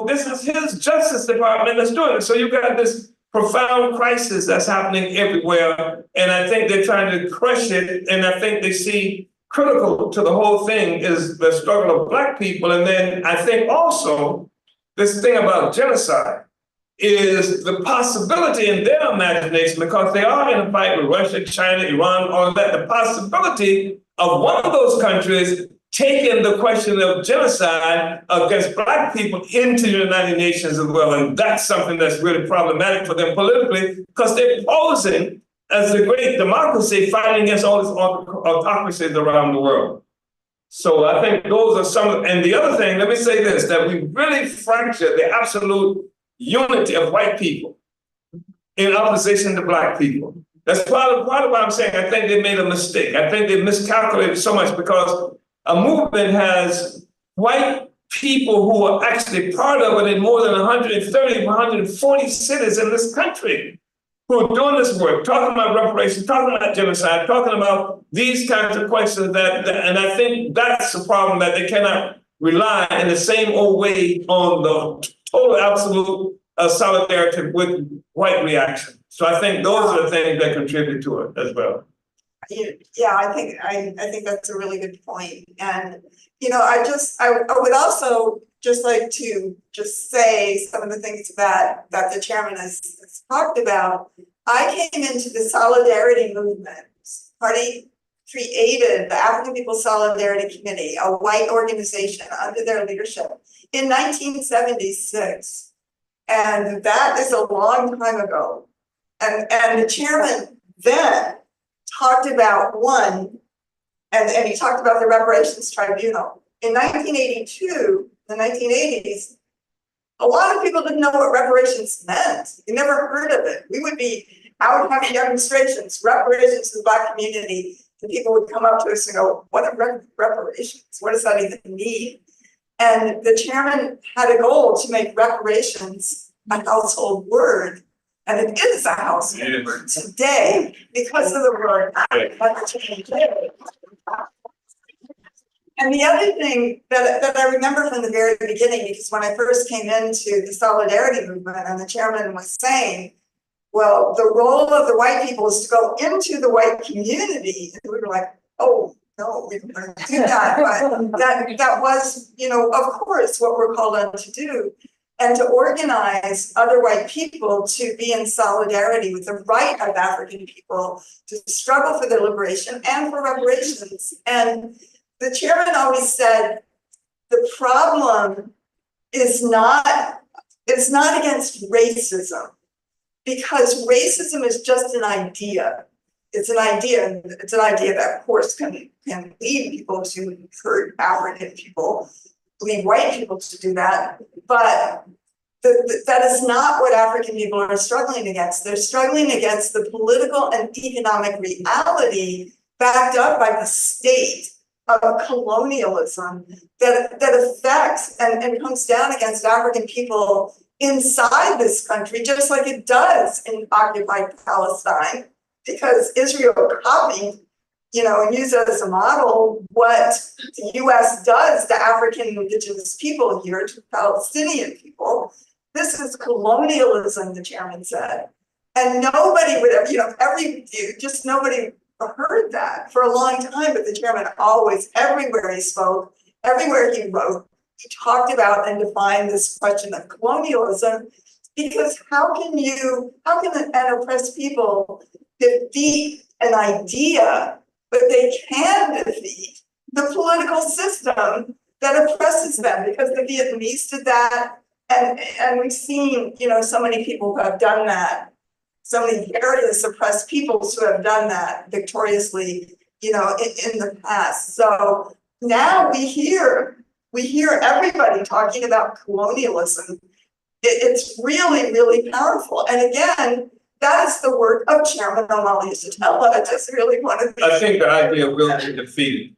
this is his Justice Department that's doing it. So you got this profound crisis that's happening everywhere. And I think they're trying to crush it. And I think they see critical to the whole thing is the struggle of Black people. And then I think also this thing about genocide is the possibility in their imagination, because they are in a fight with Russia, China, Iran, all of that, the possibility of one of those countries taking the question of genocide against Black people into the United Nations as well. And that's something that's really problematic for them politically, because they're posing as a great democracy fighting against all these autocracies around the world. So I think those are some, and the other thing, let me say this, that we really fractured the absolute unity of white people in opposition to Black people. That's part of what I'm saying. I think they made a mistake. I think they miscalculated so much, because a movement has white people who are actually part of it in more than 130, 140 cities in this country who are doing this work, talking about reparations, talking about genocide, talking about these kinds of questions and I think that's the problem, that they cannot rely in the same old way on the total absolute solidarity with white reaction. So I think those are the things that contribute to it as well. Yeah, I think that's a really good point. And, I would also just like to just say some of the things that the chairman has talked about. I came into the Solidarity movement. Party created the African People's Solidarity Committee, a white organization under their leadership, in 1976. And that is a long time ago. And the chairman then talked about and he talked about the Reparations Tribunal. In 1982, the 1980s, a lot of people didn't know what reparations meant. They never heard of it. We would be out having demonstrations, reparations to the Black community, and people would come up to us and go, what are reparations? What does that even mean? And the chairman had a goal to make reparations a household word. And it is a household word today because of the word. And the other thing that I remember from the very beginning, because when I first came into the Solidarity movement and the chairman was saying, well, the role of the white people is to go into the white community. And we were like, oh, no, we don't want to do that. But that was, of course, what we're called on to do. And to organize other white people to be in solidarity with the right of African people to struggle for their liberation and for reparations. And the chairman always said, the problem is not against racism, because racism is just an idea. It's an idea that, of course, can lead people to hurt African people, lead white people to do that. But that is not what African people are struggling against. They're struggling against the political and economic reality backed up by the state of colonialism that affects and comes down against African people inside this country, just like it does in occupied Palestine, because Israel copied, and used as a model what the US does to African indigenous people here, to Palestinian people. This is colonialism, the chairman said. And nobody would have, nobody heard that for a long time, but the chairman always, everywhere he spoke, everywhere he wrote, he talked about and defined this question of colonialism, because how can an oppressed people defeat an idea, but they can defeat the political system that oppresses them, because the Vietnamese did that. And we've seen, so many people who have done that, so many various oppressed peoples who have done that victoriously, in the past. So now we hear everybody talking about colonialism. It's really, really powerful. And again, that is the work of Chairman Omali Yeshitela. I just really wanted to. I think the idea will be defeated.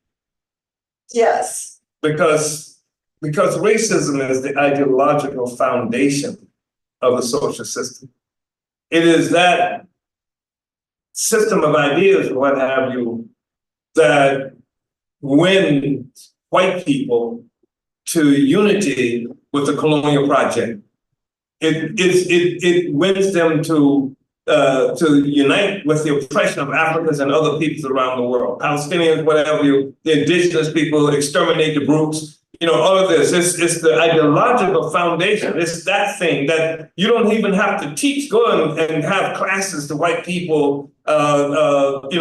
Yes. Because racism is the ideological foundation of the social system. It is that system of ideas, what have you, that wins white people to unity with the colonial project. It wins them to unite with the oppression of Africans and other peoples around the world, Palestinians, whatever you, the indigenous people, exterminate the brutes. all of this. It's the ideological foundation. It's that thing that you don't even have to teach. Go and have classes to white people, about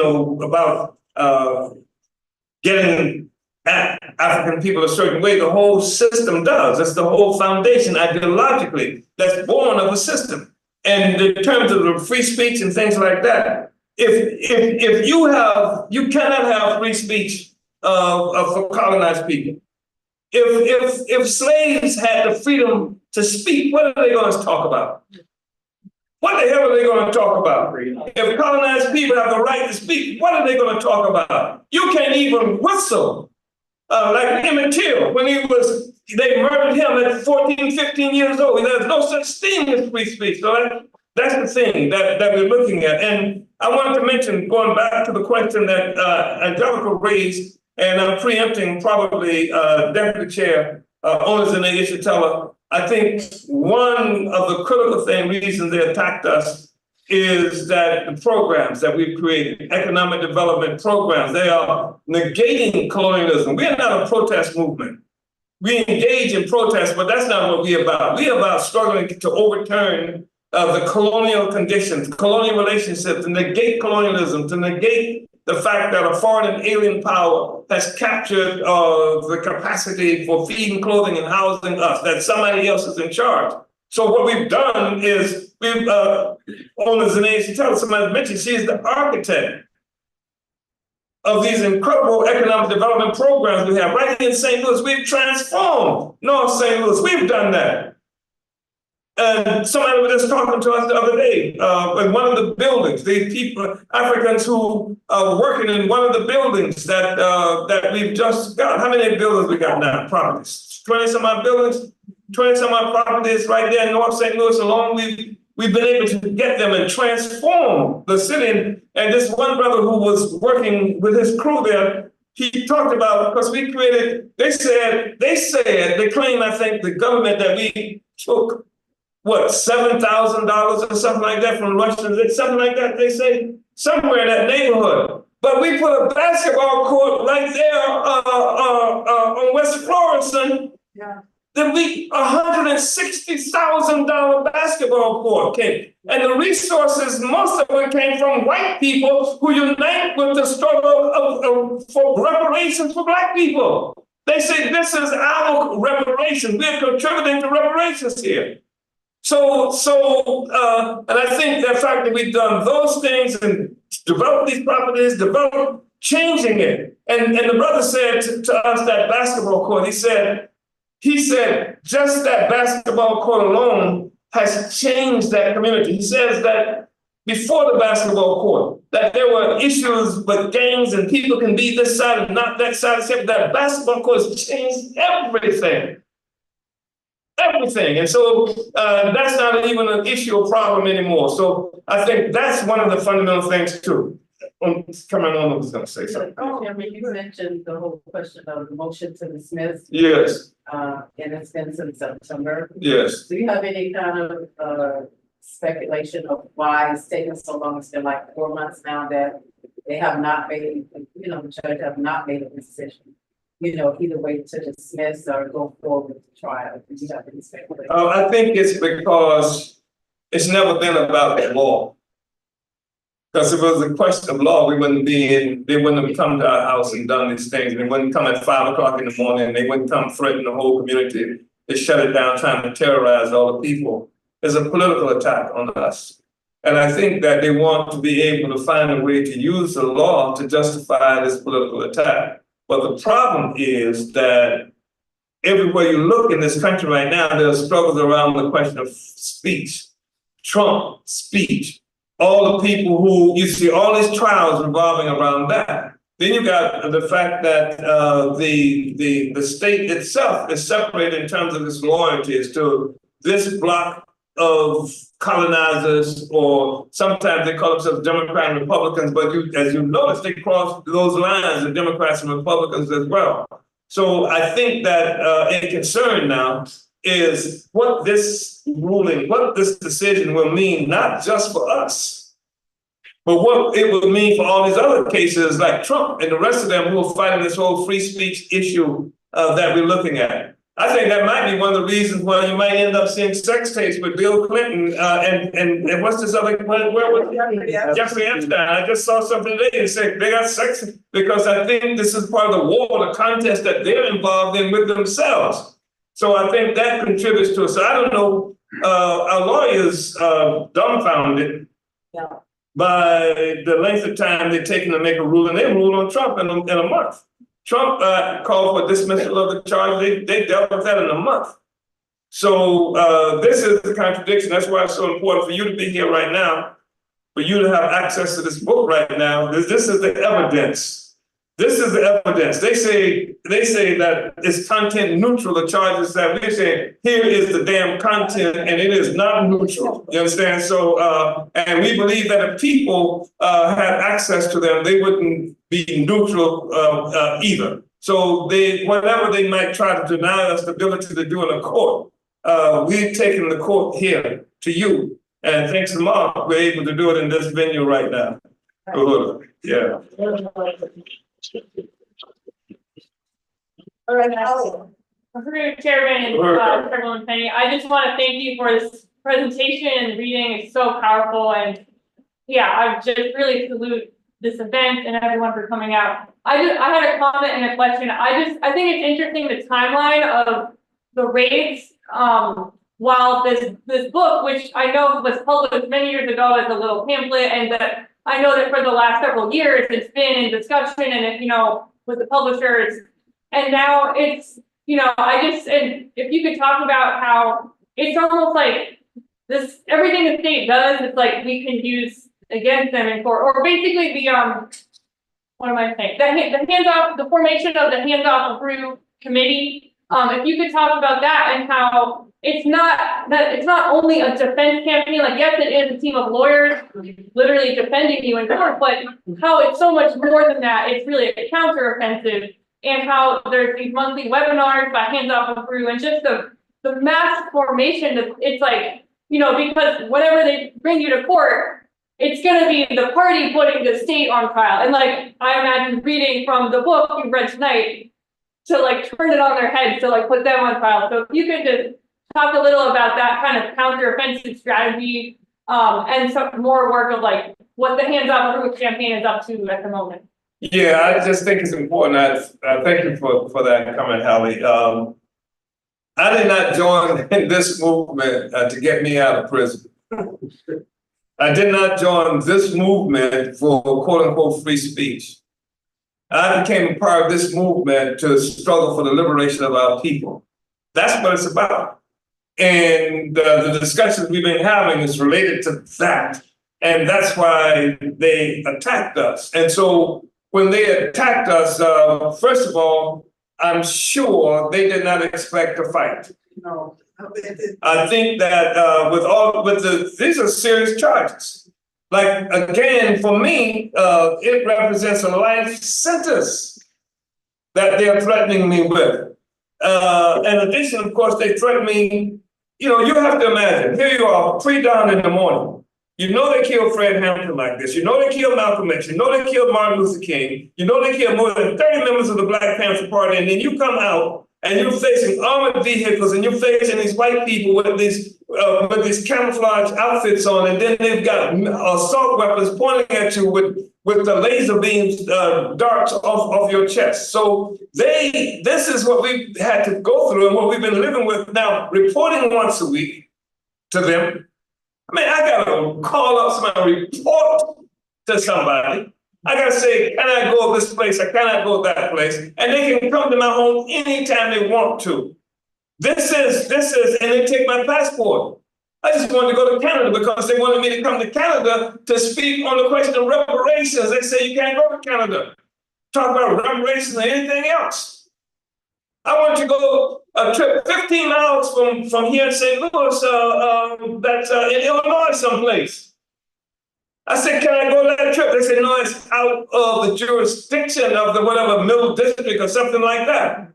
getting at African people a certain way. The whole system does. That's the whole foundation ideologically that's born of a system. And in terms of the free speech and things like that, if you cannot have free speech for colonized people. If slaves had the freedom to speak, what are they going to talk about? What the hell are they going to talk about? If colonized people have the right to speak, what are they going to talk about? You can't even whistle. Like Emmett Till, when they murdered him at 14, 15 years old. There's no such thing as free speech. So that's the thing that we're looking at. And I wanted to mention, going back to the question that Angelica raised, and I'm preempting probably Deputy Chair Omali Yeshitela. I think one of the critical reasons they attacked us is that the programs that we've created, economic development programs, they are negating colonialism. We are not a protest movement. We engage in protest, but that's not what we're about. We're about struggling to overturn the colonial conditions, colonial relationships, to negate colonialism, to negate the fact that a foreign and alien power has captured the capacity for feeding, clothing, and housing us, that somebody else is in charge. So what we've done is Omali Yeshitela, somebody mentioned, she is the architect of these incredible economic development programs we have right here in St. Louis. We've transformed North St. Louis. We've done that. And somebody was just talking to us the other day in one of the buildings, these people, Africans who are working in one of the buildings that we've just got. How many buildings we got now? Properties, 20 some odd buildings, 20 some odd properties right there in North St. Louis alone. We've been able to get them and transform the city. And this one brother who was working with his crew there, he talked about, because we created, they claim, I think, the government that we took, what, $7,000 or something like that from Russians, something like that, they say, somewhere in that neighborhood. But we put a basketball court right there on West Florissant. Yeah. Then $160,000 basketball court came. And the resources, most of it came from white people who unite with the struggle for reparations for Black people. They say this is our reparations. We're contributing to reparations here. So, and I think the fact that we've done those things and developed these properties, changing it. And the brother said to us that basketball court, he said, just that basketball court alone has changed that community. He says that before the basketball court, that there were issues with gangs and people can be this side and not that side. Except that basketball court has changed everything. Everything. And so that's not even an issue or problem anymore. So I think that's one of the fundamental things too. Chairman Omali was going to say something. Chairman, you mentioned the whole question of the motion to dismiss. Yes. And it's been since September. Yes. Do you have any kind of speculation of why it's taken so long? It's been like 4 months now that they have not made, the judge have not made a decision. Either way to dismiss or go forward with the trial. Do you have any speculation? I think it's because it's never been about the law. Because if it was a question of law, they wouldn't have come to our house and done these things. They wouldn't come at 5 o'clock in the morning. They wouldn't come threaten the whole community. They shut it down, trying to terrorize all the people. It's a political attack on us. And I think that they want to be able to find a way to use the law to justify this political attack. But the problem is that everywhere you look in this country right now, there are struggles around the question of speech, Trump speech. All the people who, you see all these trials revolving around that. Then you got the fact that the state itself is separated in terms of its loyalties to this block of colonizers, or sometimes they call themselves Democrats and Republicans, but as you notice, they cross those lines, the Democrats and Republicans as well. So I think that a concern now is what this ruling, what this decision will mean, not just for us, but what it will mean for all these other cases like Trump and the rest of them who are fighting this whole free speech issue that we're looking at. I think that might be one of the reasons why you might end up seeing sex tapes with Bill Clinton and what's this other, where was it? Jeffrey Epstein. I just saw something today that said they got sex because I think this is part of the war, the contest that they're involved in with themselves. So I think that contributes to it. So I don't know, our lawyers dumbfounded by the length of time they're taking to make a ruling. They ruled on Trump in a month. Trump called for dismissal of the charge. They dealt with that in a month. So this is the contradiction. That's why it's so important for you to be here right now, for you to have access to this book right now. This is the evidence. This is the evidence. They say that it's content neutral, the charges that we're saying, here is the damn content, and it is not neutral. You understand? So, and we believe that if people had access to them, they wouldn't be neutral either. So whatever they might try to deny us the ability to do in a court, we've taken the court here to you. And thanks to Mark, we're able to do it in this venue right now. Yeah. All right, Holly. Chairman and everyone, I just want to thank you for this presentation and reading. It's so powerful, and yeah, I just really salute this event and everyone for coming out. I had a comment and a question. I think it's interesting the timeline of the raids. While this book, which I know was published many years ago as a little pamphlet, and that I know that for the last several years it's been in discussion and with the publishers, and now it's and if you could talk about how it's almost like this, everything the state does, it's like we can use against them in court, or basically the what am I saying? The formation of the hands-off approve committee. If you could talk about that and how it's not only a defense campaign, like yes, it is a team of lawyers literally defending you in court, but how it's so much more than that. It's really a counteroffensive, and how there's these monthly webinars by Hands Off Approve, and just the mass formation of it's like, because whenever they bring you to court, it's going to be the party putting the state on trial. And like, I imagine reading from the book you read tonight to like turn it on their heads to like put them on trial. So if you could just talk a little about that kind of counteroffensive strategy, and some more work of like what the Hands Off Approve campaign is up to at the moment. Yeah, I just think it's important. I thank you for that comment, Hallie. I did not join this movement to get me out of prison. I did not join this movement for quote unquote free speech. I became a part of this movement to struggle for the liberation of our people. That's what it's about. And the discussions we've been having is related to that. And that's why they attacked us. And so when they attacked us, first of all, I'm sure they did not expect to fight. No. I think that these are serious charges. Like, again, for me, it represents a life sentence that they're threatening me with. In addition, of course, they threaten me. You have to imagine, here you are, pre-dawn in the morning. They killed Fred Hampton like this. They killed Malcolm X. They killed Martin Luther King. They killed more than 30 members of the Black Panther Party. And then you come out and you're facing armored vehicles and you're facing these white people with these camouflage outfits on. And then they've got assault weapons pointing at you with the laser beams, darts off your chest. So this is what we've had to go through and what we've been living with now, reporting once a week to them. I mean, I gotta call up somebody, report to somebody. I gotta say, can I go this place or can I go that place? And they can come to my home anytime they want to. This is, and they take my passport. I just wanted to go to Canada because they wanted me to come to Canada to speak on the question of reparations. They say you can't go to Canada. Talk about reparations or anything else. I want to go a trip 15 miles from here in St. Louis, that's in Illinois someplace. I said, can I go that trip? They said, no, it's out of the jurisdiction of the whatever middle district or something like that.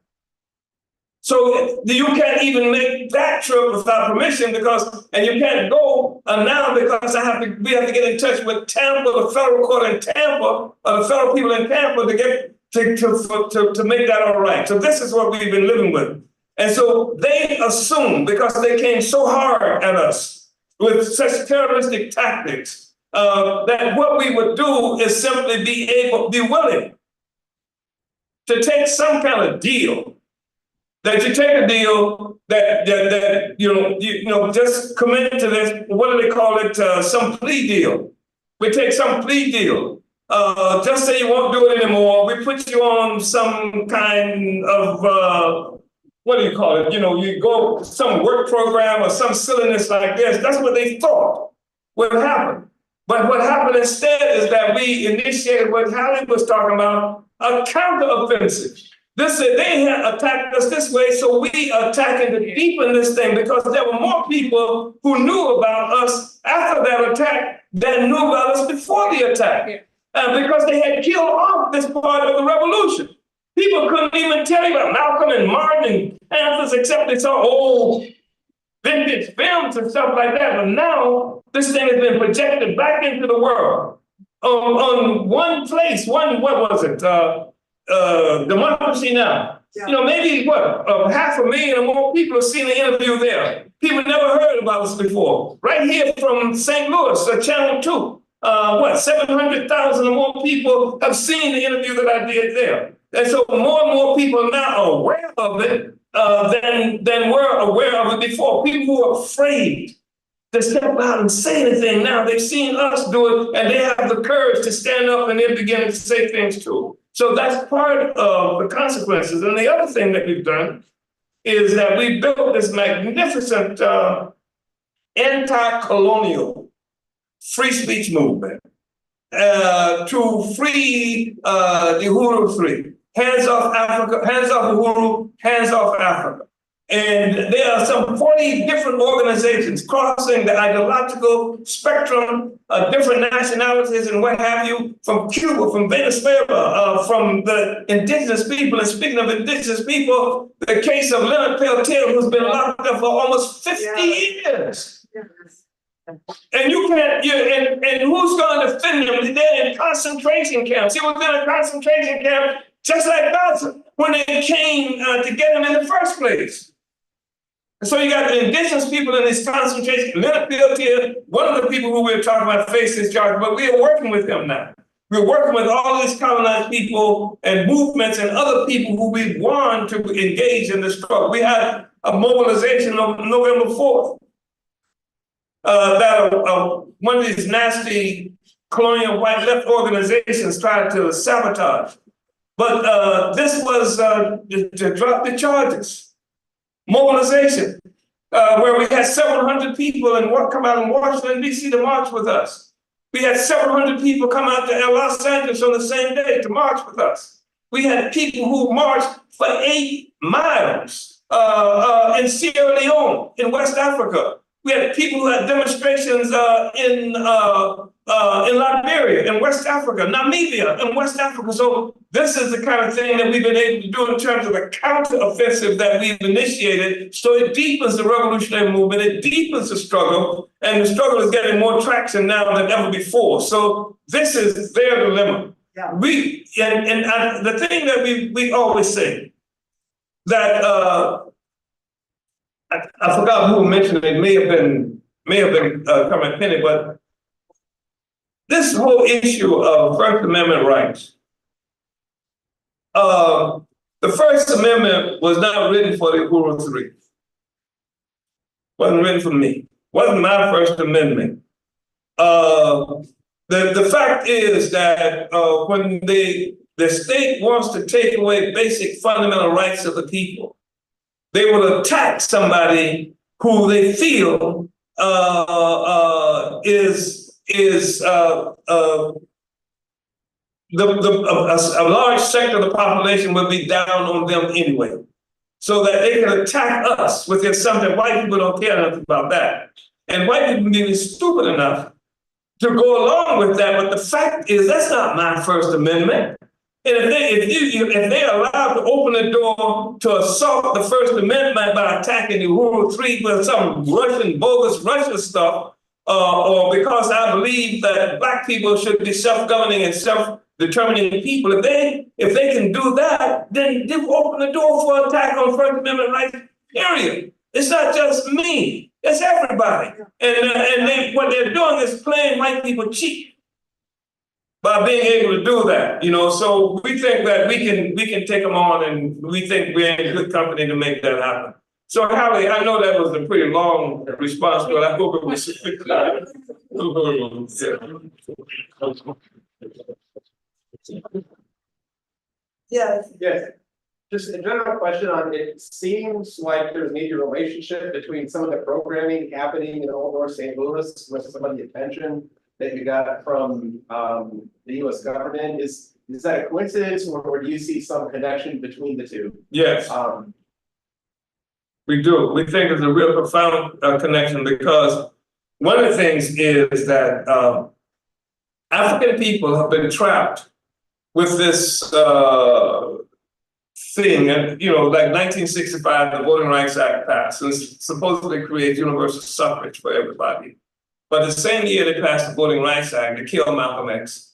So you can't even make that trip without permission and you can't go now because we have to get in touch with Tampa, the federal court in Tampa, or the federal people in Tampa to get to make that all right. So this is what we've been living with. And so they assumed, because they came so hard at us with such terroristic tactics, that what we would do is simply be willing to take some kind of deal. That you take a deal that just commit to this. What do they call it? Some plea deal. We take some plea deal. Just say you won't do it anymore. We put you on some kind of what do you call it? You go some work program or some silliness like this. That's what they thought would happen. But what happened instead is that we initiated what Hallie was talking about, a counteroffensive. They had attacked us this way, so we attacking to deepen this thing, because there were more people who knew about us after that attack than knew about us before the attack. Because they had killed off this part of the revolution. People couldn't even tell you about Malcolm and Martin and Panthers, except they saw old vintage films and stuff like that. But now this thing has been projected back into the world on one place. What was it? Democracy Now! Yeah. Maybe 500,000 or more people have seen the interview there. People never heard about us before. Right here from St. Louis, Channel 2. 700,000 or more people have seen the interview that I did there. And so more and more people now are aware of it than were aware of it before. People who are afraid to step out and say anything now, they've seen us do it, and they have the courage to stand up and they're beginning to say things too. So that's part of the consequences. And the other thing that we've done is that we built this magnificent anti-colonial free speech movement to free the Uhuru 3. Hands off Africa, hands off Uhuru, hands off Africa. And there are some 40 different organizations crossing the ideological spectrum, different nationalities and what have you, from Cuba, from Venezuela, from the indigenous people. And speaking of indigenous people, the case of Leonard Peltier, who's been locked up for almost 50 years. And you can't, and who's going to defend them? They're in concentration camps. He was in a concentration camp just like us when they came to get him in the first place. So you got the indigenous people in this concentration. Leonard Peltier, one of the people who we were talking about, faced this charge, but we are working with him now. We're working with all these colonized people and movements and other people who we want to engage in this struggle. We had a mobilization on November 4th. That one of these nasty colonial white left organizations tried to sabotage. But this was to drop the charges. Mobilization, where we had several hundred people come out in Washington, D.C. to march with us. We had several hundred people come out to Los Angeles on the same day to march with us. We had people who marched for 8 miles in Sierra Leone, in West Africa. We had people who had demonstrations in Liberia, in West Africa, Namibia, in West Africa. So this is the kind of thing that we've been able to do in terms of the counteroffensive that we've initiated. So it deepens the revolutionary movement, it deepens the struggle, and the struggle is getting more traction now than ever before. So this is their dilemma. Yeah. The thing that we always say, that I forgot who mentioned it, may have been Kermit Penny, but this whole issue of First Amendment rights, the First Amendment was not written for the Uhuru 3. Wasn't written for me. Wasn't my First Amendment. The fact is that when the state wants to take away basic fundamental rights of the people, they will attack somebody who they feel is a large sector of the population will be down on them anyway, so that they can attack us with something. White people don't care enough about that, and white people can be stupid enough to go along with that. But the fact is, that's not my First Amendment. And if they're allowed to open the door to assault the First Amendment by attacking the Uhuru 3 with some bogus Russian stuff, or because I believe that Black people should be self-governing and determining the people. If they can do that, then they've opened the door for attack on First Amendment rights, period. It's not just me, it's everybody. And what they're doing is playing white people cheap by being able to do that, so we think that we can take them on, and we think we're in good company to make that happen. So Hallie, I know that was a pretty long response, but I hope it was Yes. Yes. Just a general question on, it seems like there's maybe a relationship between some of the programming happening in Old North St. Louis with some of the attention that you got from the US government. Is that a coincidence, or do you see some connection between the two? Yes. We do. We think it's a real profound connection, because one of the things is that African people have been trapped with this thing, and like 1965, the Voting Rights Act passed, and it's supposedly create universal suffrage for everybody. But the same year they passed the Voting Rights Act, they killed Malcolm X.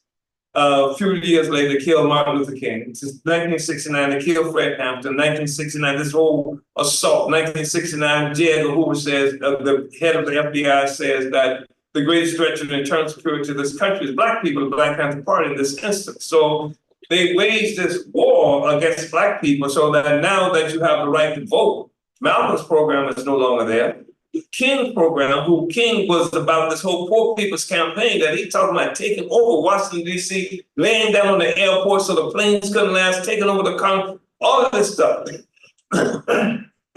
A few years later, they killed Martin Luther King. Since 1969, they killed Fred Hampton. 1969, this whole assault. 1969, J. Edgar Hoover says, the head of the FBI says that the greatest threat to the internal security to this country is Black people, the Black Panther Party in this instance. So they waged this war against Black people, so that now that you have the right to vote, Malcolm's program is no longer there. King's program, who King was about this whole poor people's campaign, that he talking about taking over Washington, D.C., laying down on the airport so the planes couldn't last, taking over the country, all of this stuff,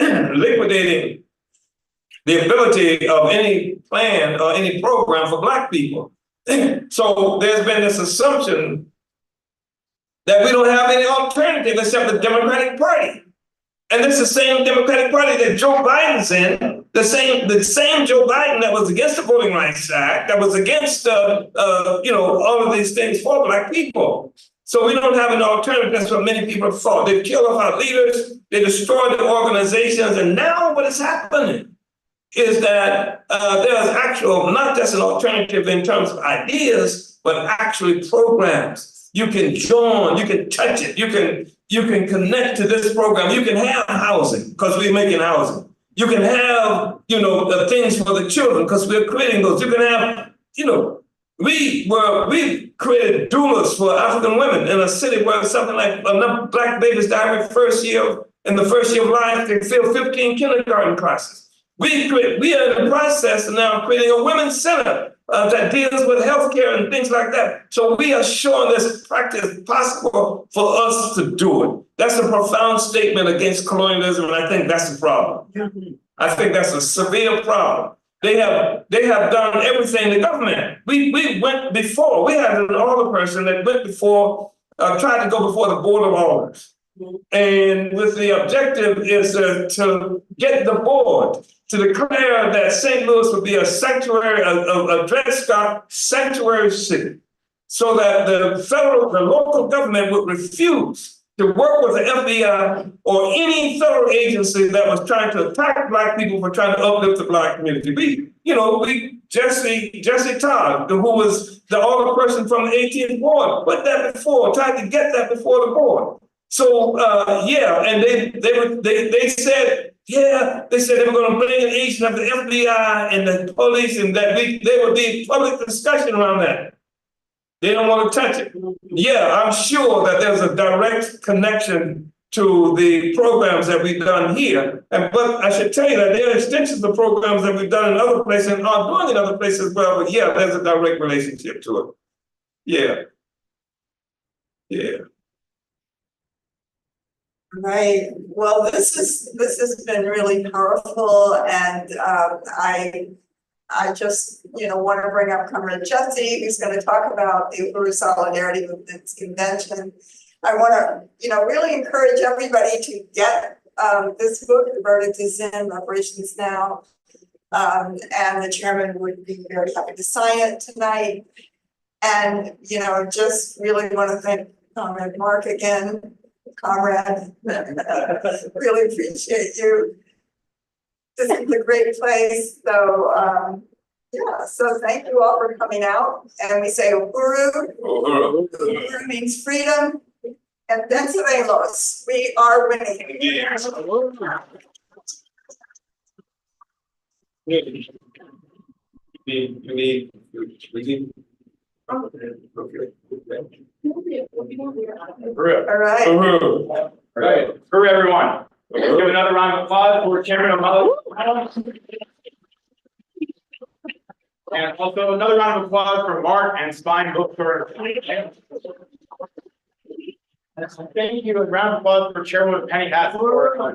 liquidating the ability of any plan or any program for Black people. So there's been this assumption that we don't have any alternative except the Democratic Party. And this is the same Democratic Party that Joe Biden's in, the same Joe Biden that was against the Voting Rights Act, that was against, all of these things for Black people. So we don't have an alternative. That's what many people have thought. They've killed off our leaders, they destroyed the organizations, and now what is happening is that there's actual, not just an alternative in terms of ideas, but actually programs. You can join, you can touch it, you can connect to this program. You can have housing because we're making housing. You can have, the things for the children because we're creating those. You can have, we created doulas for African women in a city where something like enough Black babies die in the first year of life. They fill 15 kindergarten classes. We are in the process of now creating a women's center that deals with healthcare and things like that. So we are showing this practice possible for us to do it. That's a profound statement against colonialism, and I think that's the problem. I think that's a severe problem. They have done everything. The government. We went before. We had an older person that went before, tried to go before the Board of Alders, and with the objective is to get the board to declare that St. Louis would be a sanctuary, a Dred Scott sanctuary city, so that the local government would refuse to work with the FBI or any federal agency that was trying to attack Black people for trying to uplift the Black community. Jesse Todd, who was the older person from the 18th Ward, put that before, tried to get that before the board. So and they said. Yeah, they said they were going to bring an agent of the FBI and the police, and that there would be public discussion around that. They don't want to touch it. Yeah, I'm sure that there's a direct connection to the programs that we've done here. But I should tell you that there are extensions of programs that we've done in other places and are doing in other places as well. But yeah, there's a direct relationship to it. Yeah. Right. Well, this has been really powerful, and I just want to bring up Comrade Jesse, who's going to talk about the Uhuru Solidarity Movement's convention. I want to really encourage everybody to get this book. The verdict is in, Reparations Now, and the chairman would be very happy to sign it tonight. And just really want to thank Comrade Mark again. Comrade, really appreciate you. This is a great place. So Yeah, so thank you all for coming out, and we say Uhuru. Uhuru. Uhuru means freedom, and Vencedemos, we are winning. All right. Uhuru. Right, hurry everyone. Let's give another round of applause for Chairman Omali. And also another round of applause for Mark and Spine Bookstore. And thank you, a round of applause for Chairwoman Penny Hathaway.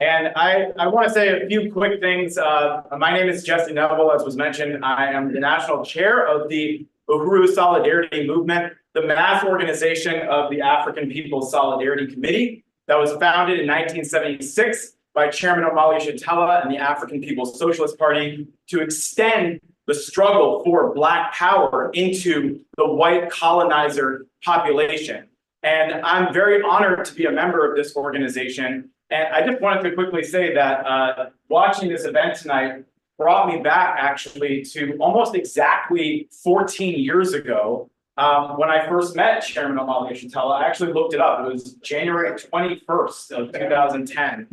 And I want to say a few quick things. My name is Jesse Neville, as was mentioned. I am the national chair of the Uhuru Solidarity Movement, the mass organization of the African People's Solidarity Committee that was founded in 1976 by Chairman Omali Yeshitela and the African People's Socialist Party to extend the struggle for Black power into the white colonizer population. And I'm very honored to be a member of this organization. And I just wanted to quickly say that watching this event tonight brought me back actually to almost exactly 14 years ago when I first met Chairman Omali Yeshitela. I actually looked it up. It was January 21st of 2010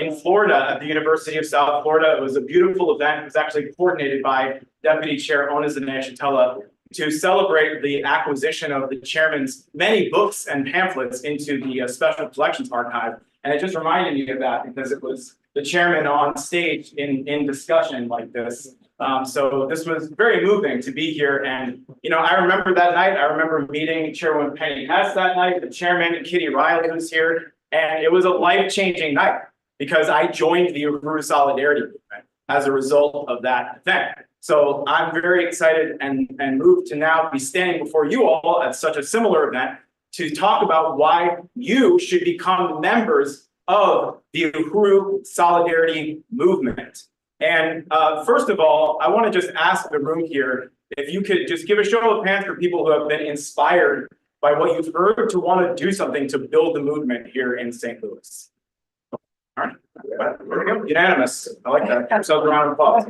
in Florida at the University of South Florida. It was a beautiful event. It was actually coordinated by Deputy Chair Yeshitela to celebrate the acquisition of the chairman's many books and pamphlets into the Special Collections Archive. And it just reminded me of that because it was the chairman on stage in discussion like this. So this was very moving to be here. And, you know, I remember that night. I remember meeting Chairwoman Penny Hess that night, the chairman, and Kitty Riley was here. And it was a life-changing night because I joined the Uhuru Solidarity Movement as a result of that event. So I'm very excited and moved to now be standing before you all at such a similar event to talk about why you should become members of the Uhuru Solidarity Movement. And first of all, I want to just ask the room here, if you could just give a show of hands for people who have been inspired by what you've heard to want to do something to build the movement here in St. Louis. All right, there we go, unanimous. I like that. Give yourselves a round of applause.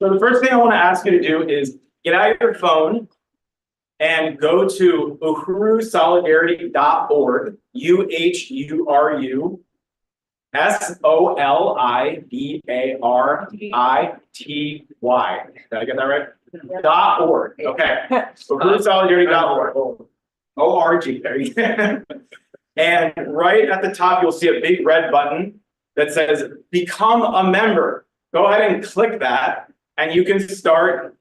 So the first thing I want to ask you to do is get out your phone and go to uhurusolidarity.org, UHURU-SOLIDARITY. Did I get that right? .org. Okay. uhurusolidarity.org. O-R-G. There you go. And right at the top, you'll see a big red button that says Become a Member. Go ahead and click that, and you can start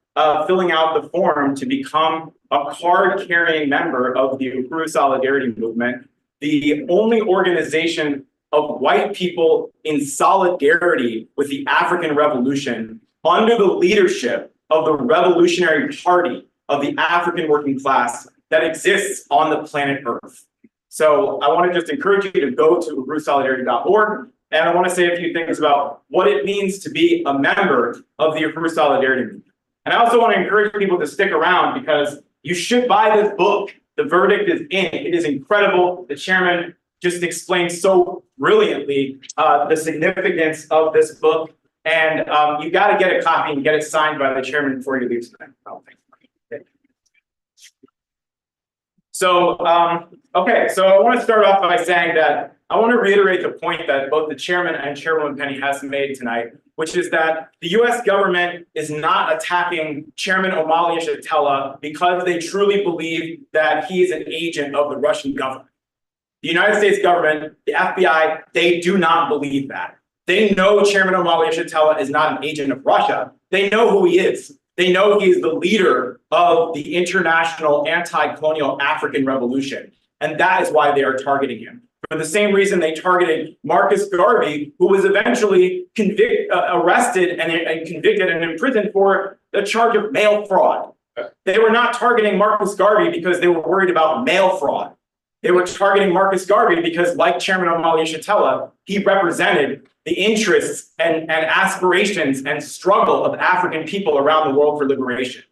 filling out the form to become a card-carrying member of the Uhuru Solidarity Movement, the only organization of white people in solidarity with the African Revolution under the leadership of the Revolutionary Party of the African working class that exists on the planet Earth. So I want to just encourage you to go to uhurusolidarity.org, and I want to say a few things about what it means to be a member of the Uhuru Solidarity Movement. And I also want to encourage people to stick around because you should buy this book. The verdict is in. It is incredible. The chairman just explained so brilliantly the significance of this book. And you got to get a copy and get it signed by the chairman before you leave tonight. Oh, thanks. So, okay, so I want to start off by saying that I want to reiterate the point that both the chairman and Chairwoman Penny Hess made tonight, which is that the US government is not attacking Chairman Omali Yeshitela because they truly believe that he is an agent of the Russian government. The United States government, the FBI, they do not believe that. They know Chairman Omali Yeshitela is not an agent of Russia. They know who he is. They know he is the leader of the international anti-colonial African revolution. And that is why they are targeting him. For the same reason they targeted Marcus Garvey, who was eventually arrested and convicted and imprisoned for the charge of mail fraud. They were not targeting Marcus Garvey because they were worried about mail fraud. They were targeting Marcus Garvey because, like Chairman Omali Yeshitela, he represented the interests and aspirations and struggle of African people around the world for liberation.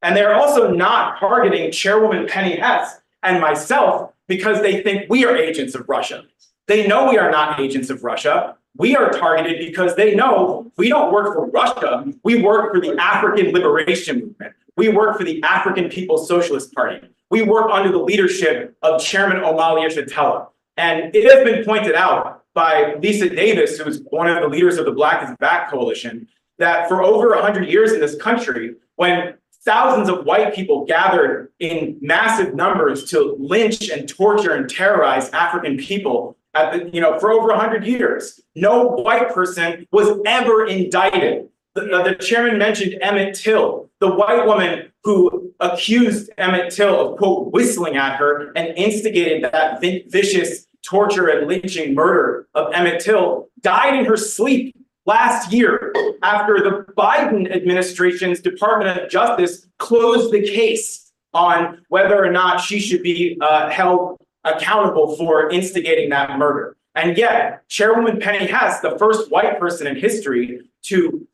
And they're also not targeting Chairwoman Penny Hess and myself because they think we are agents of Russia. They know we are not agents of Russia. We are targeted because they know we don't work for Russia. We work for the African Liberation Movement. We work for the African People's Socialist Party. We work under the leadership of Chairman Omali Yeshitela. And it has been pointed out by Lisa Davis, who is one of the leaders of the Black is Back coalition, that for over 100 years in this country, when thousands of white people gathered in massive numbers to lynch and torture and terrorize African people for over 100 years, no white person was ever indicted. The chairman mentioned Emmett Till, the white woman who accused Emmett Till of, quote, whistling at her and instigated that vicious torture and lynching murder of Emmett Till, died in her sleep last year after the Biden administration's Department of Justice closed the case on whether or not she should be held accountable for instigating that murder. And yet, Chairwoman Penny Hess, the first white person in history to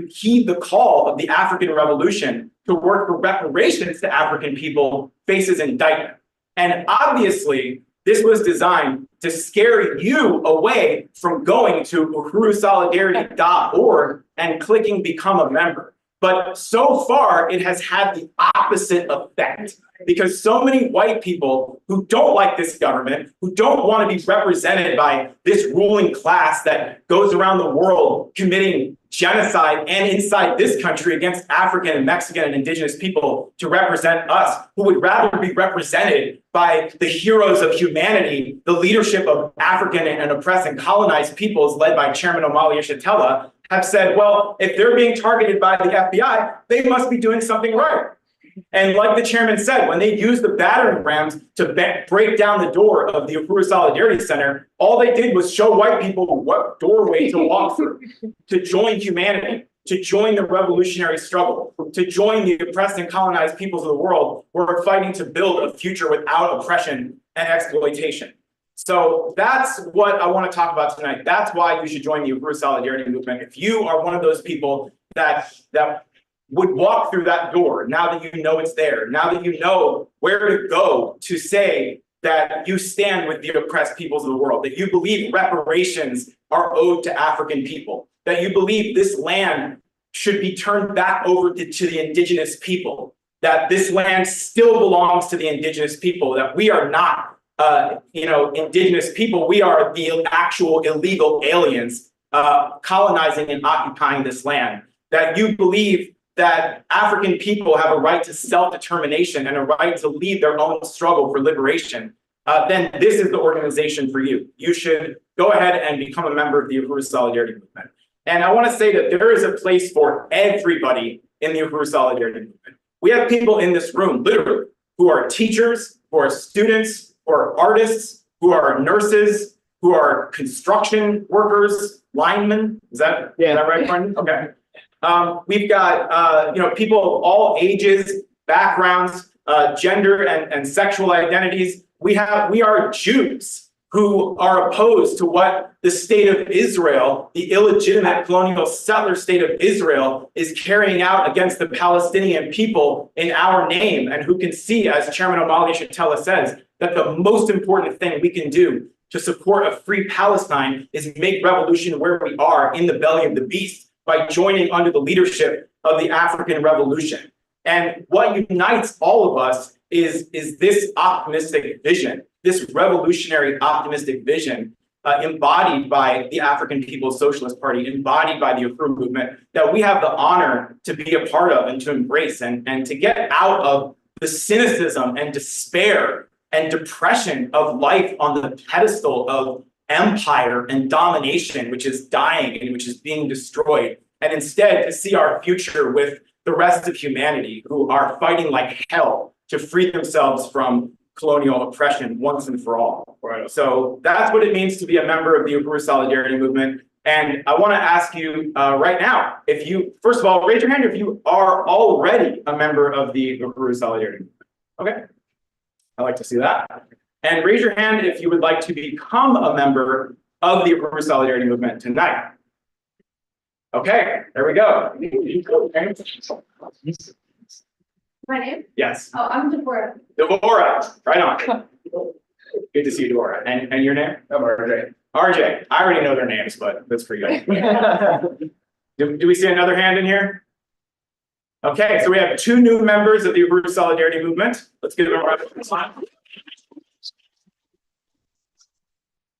heed the call of the African Revolution to work for reparations to African people, faces indictment. And obviously, this was designed to scare you away from going to uhurusolidarity.org and clicking become a member. But so far, it has had the opposite effect, because so many white people who don't like this government, who don't want to be represented by this ruling class that goes around the world committing genocide and inside this country against African and Mexican and indigenous people to represent us, who would rather be represented by the heroes of humanity, the leadership of African and oppressed and colonized peoples led by Chairman Omali Yeshitela, have said, well, if they're being targeted by the FBI, they must be doing something right. And like the chairman said, when they used the battering rams to break down the door of the Uhuru Solidarity Center, all they did was show white people what doorway to walk through, to join humanity, to join the revolutionary struggle, to join the oppressed and colonized peoples of the world who are fighting to build a future without oppression and exploitation. So that's what I want to talk about tonight. That's why you should join the Uhuru Solidarity Movement. If you are one of those people that would walk through that door, now that you know it's there, now that you know where to go to say that you stand with the oppressed peoples of the world, that you believe reparations are owed to African people, that you believe this land should be turned back over to the indigenous people, that this land still belongs to the indigenous people, that we are not indigenous people, we are the actual illegal aliens colonizing and occupying this land, that you believe that African people have a right to self-determination and a right to lead their own struggle for liberation, then this is the organization for you. You should go ahead and become a member of the Uhuru Solidarity Movement. And I want to say that there is a place for everybody in the Uhuru Solidarity Movement. We have people in this room, literally, who are teachers, who are students, who are artists, who are nurses, who are construction workers, linemen. Is that right, Brendan? Okay. We've got people of all ages, backgrounds, gender and sexual identities. We are Jews who are opposed to what the state of Israel, the illegitimate colonial settler state of Israel, is carrying out against the Palestinian people in our name, and who can see, as Chairman Omali Yeshitela says, that the most important thing we can do to support a free Palestine is make revolution where we are, in the belly of the beast, by joining under the leadership of the African Revolution. And what unites all of us is this optimistic vision, this revolutionary optimistic vision embodied by the African People's Socialist Party, embodied by the Uhuru movement, that we have the honor to be a part of and to embrace, and to get out of the cynicism and despair and depression of life on the pedestal of empire and domination, which is dying and which is being destroyed, and instead to see our future with the rest of humanity who are fighting like hell to free themselves from colonial oppression once and for all. Right. So that's what it means to be a member of the Uhuru Solidarity Movement. And I want to ask you right now, if you, first of all, raise your hand if you are already a member of the Uhuru Solidarity Movement. Okay, I'd like to see that. And raise your hand if you would like to become a member of the Reparations Solidarity Movement tonight. Okay, there we go. My name? Yes. Oh, I'm Deborah. Deborah, right on. Good to see you, Dora. And your name? I'm RJ. RJ. I already know their names, but that's for you. Do we see another hand in here? Okay, so we have 2 new members of the Uhuru Solidarity Movement. Let's give them a round of applause.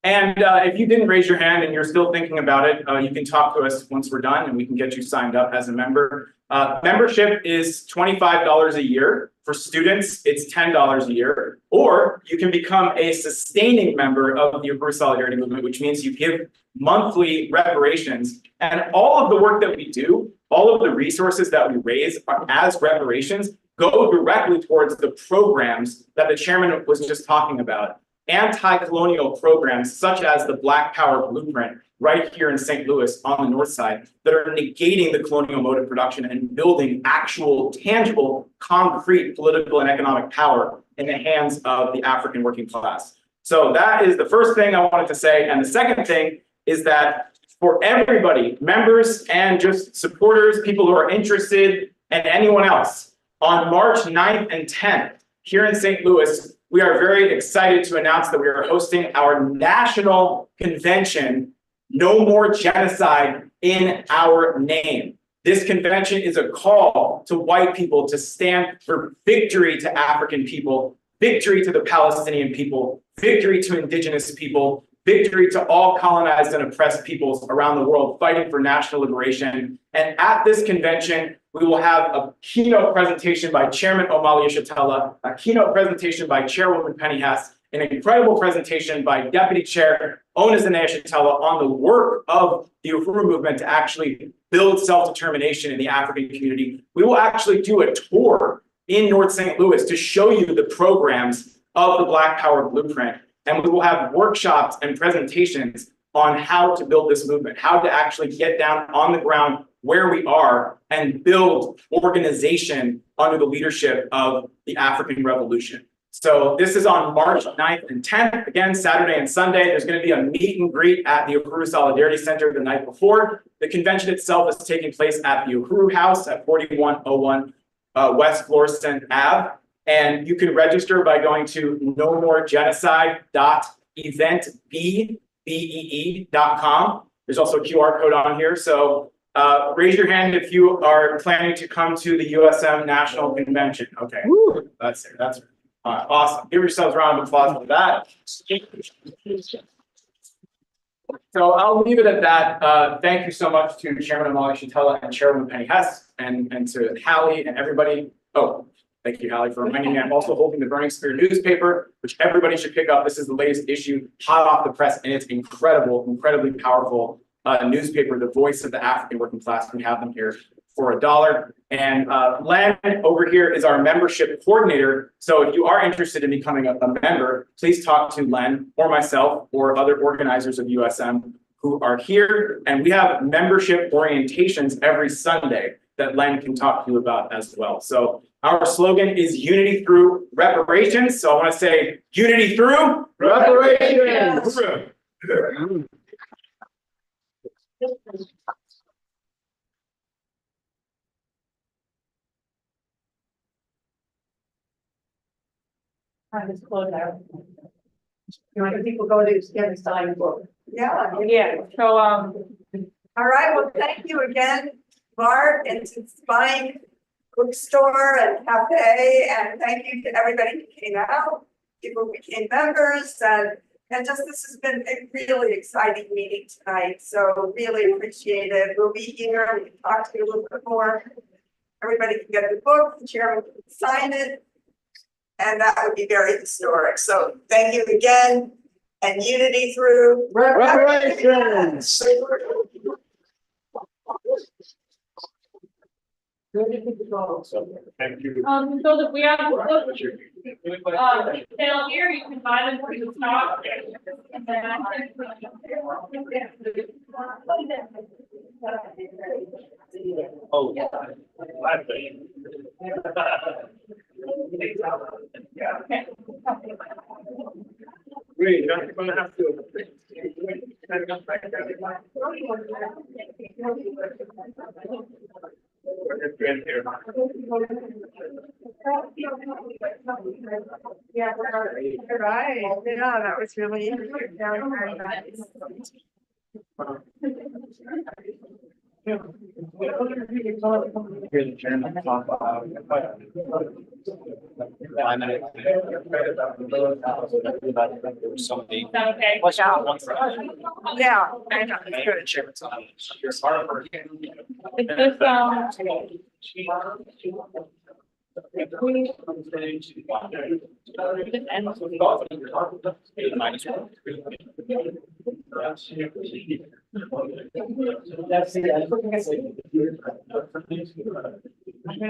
And if you didn't raise your hand and you're still thinking about it, you can talk to us once we're done and we can get you signed up as a member. Membership is $25 a year. For students, it's $10 a year. Or you can become a sustaining member of the Uhuru Solidarity Movement, which means you give monthly reparations. And all of the work that we do, all of the resources that we raise as reparations go directly towards the programs that the chairman was just talking about. Anti-colonial programs such as the Black Power Blueprint right here in St. Louis on the north side that are negating the colonial mode of production and building actual, tangible, concrete political and economic power in the hands of the African working class. So that is the first thing I wanted to say. And the second thing is that for everybody, members and just supporters, people who are interested, and anyone else, on March 9th and 10th here in St. Louis, we are very excited to announce that we are hosting our national convention, No More Genocide in Our Name. This convention is a call to white people to stand for victory to African people, victory to the Palestinian people, victory to indigenous people, victory to all colonized and oppressed peoples around the world fighting for national liberation. And at this convention, we will have a keynote presentation by Chairman Omali Yeshitela, a keynote presentation by Chairwoman Penny Hess, an incredible presentation by Deputy Chair Onizene Yeshitela on the work of the Uhuru movement to actually build self-determination in the African community. We will actually do a tour in North St. Louis to show you the programs of the Black Power Blueprint. And we will have workshops and presentations on how to build this movement, how to actually get down on the ground where we are and build organization under the leadership of the African Revolution. So this is on March 9th and 10th, again, Saturday and Sunday. There's going to be a meet and greet at the Uhuru Solidarity Center the night before. The convention itself is taking place at the Uhuru House at 4101 West Florissant Ave. And you can register by going to nomoregenocide.eventbee.com. There's also a QR code on here. So raise your hand if you are planning to come to the USM National Convention. Okay, that's it. That's awesome. Give yourselves a round of applause for that. So I'll leave it at that. Thank you so much to Chairman Omali Yeshitela and Chairwoman Penny Hess and to Hallie and everybody. Oh, thank you, Hallie, for reminding me. I'm also holding the Burning Spear newspaper, which everybody should pick up. This is the latest issue, hot off the press, and it's incredible, incredibly powerful newspaper, the voice of the African working class. We have them here for $1. And Len over here is our membership coordinator. So if you are interested in becoming a member, please talk to Len or myself or other organizers of USM who are here. And we have membership orientations every Sunday that Len can talk to you about as well. So our slogan is unity through reparations. So I want to say unity through reparations. Just close out. You want people go to get a signed book? Yeah. Yeah, so, All right, well, thank you again, Mark, and to Spine Bookstore and Cafe, and thank you to everybody who came out, people who became members, and just this has been a really exciting meeting tonight, so really appreciate it. We'll be here, we can talk to you a little bit more. Everybody can get the book, the chairman can sign it, and that would be very historic. So thank you again, and unity through reparations. Thank you. so that we have, down here, you can buy them for the stock. And then I think Oh, yeah. Wait, you're gonna have to. Yeah, right, yeah, that was really very nice. Okay. Watch out. Yeah, I know, it's good. It's just, That's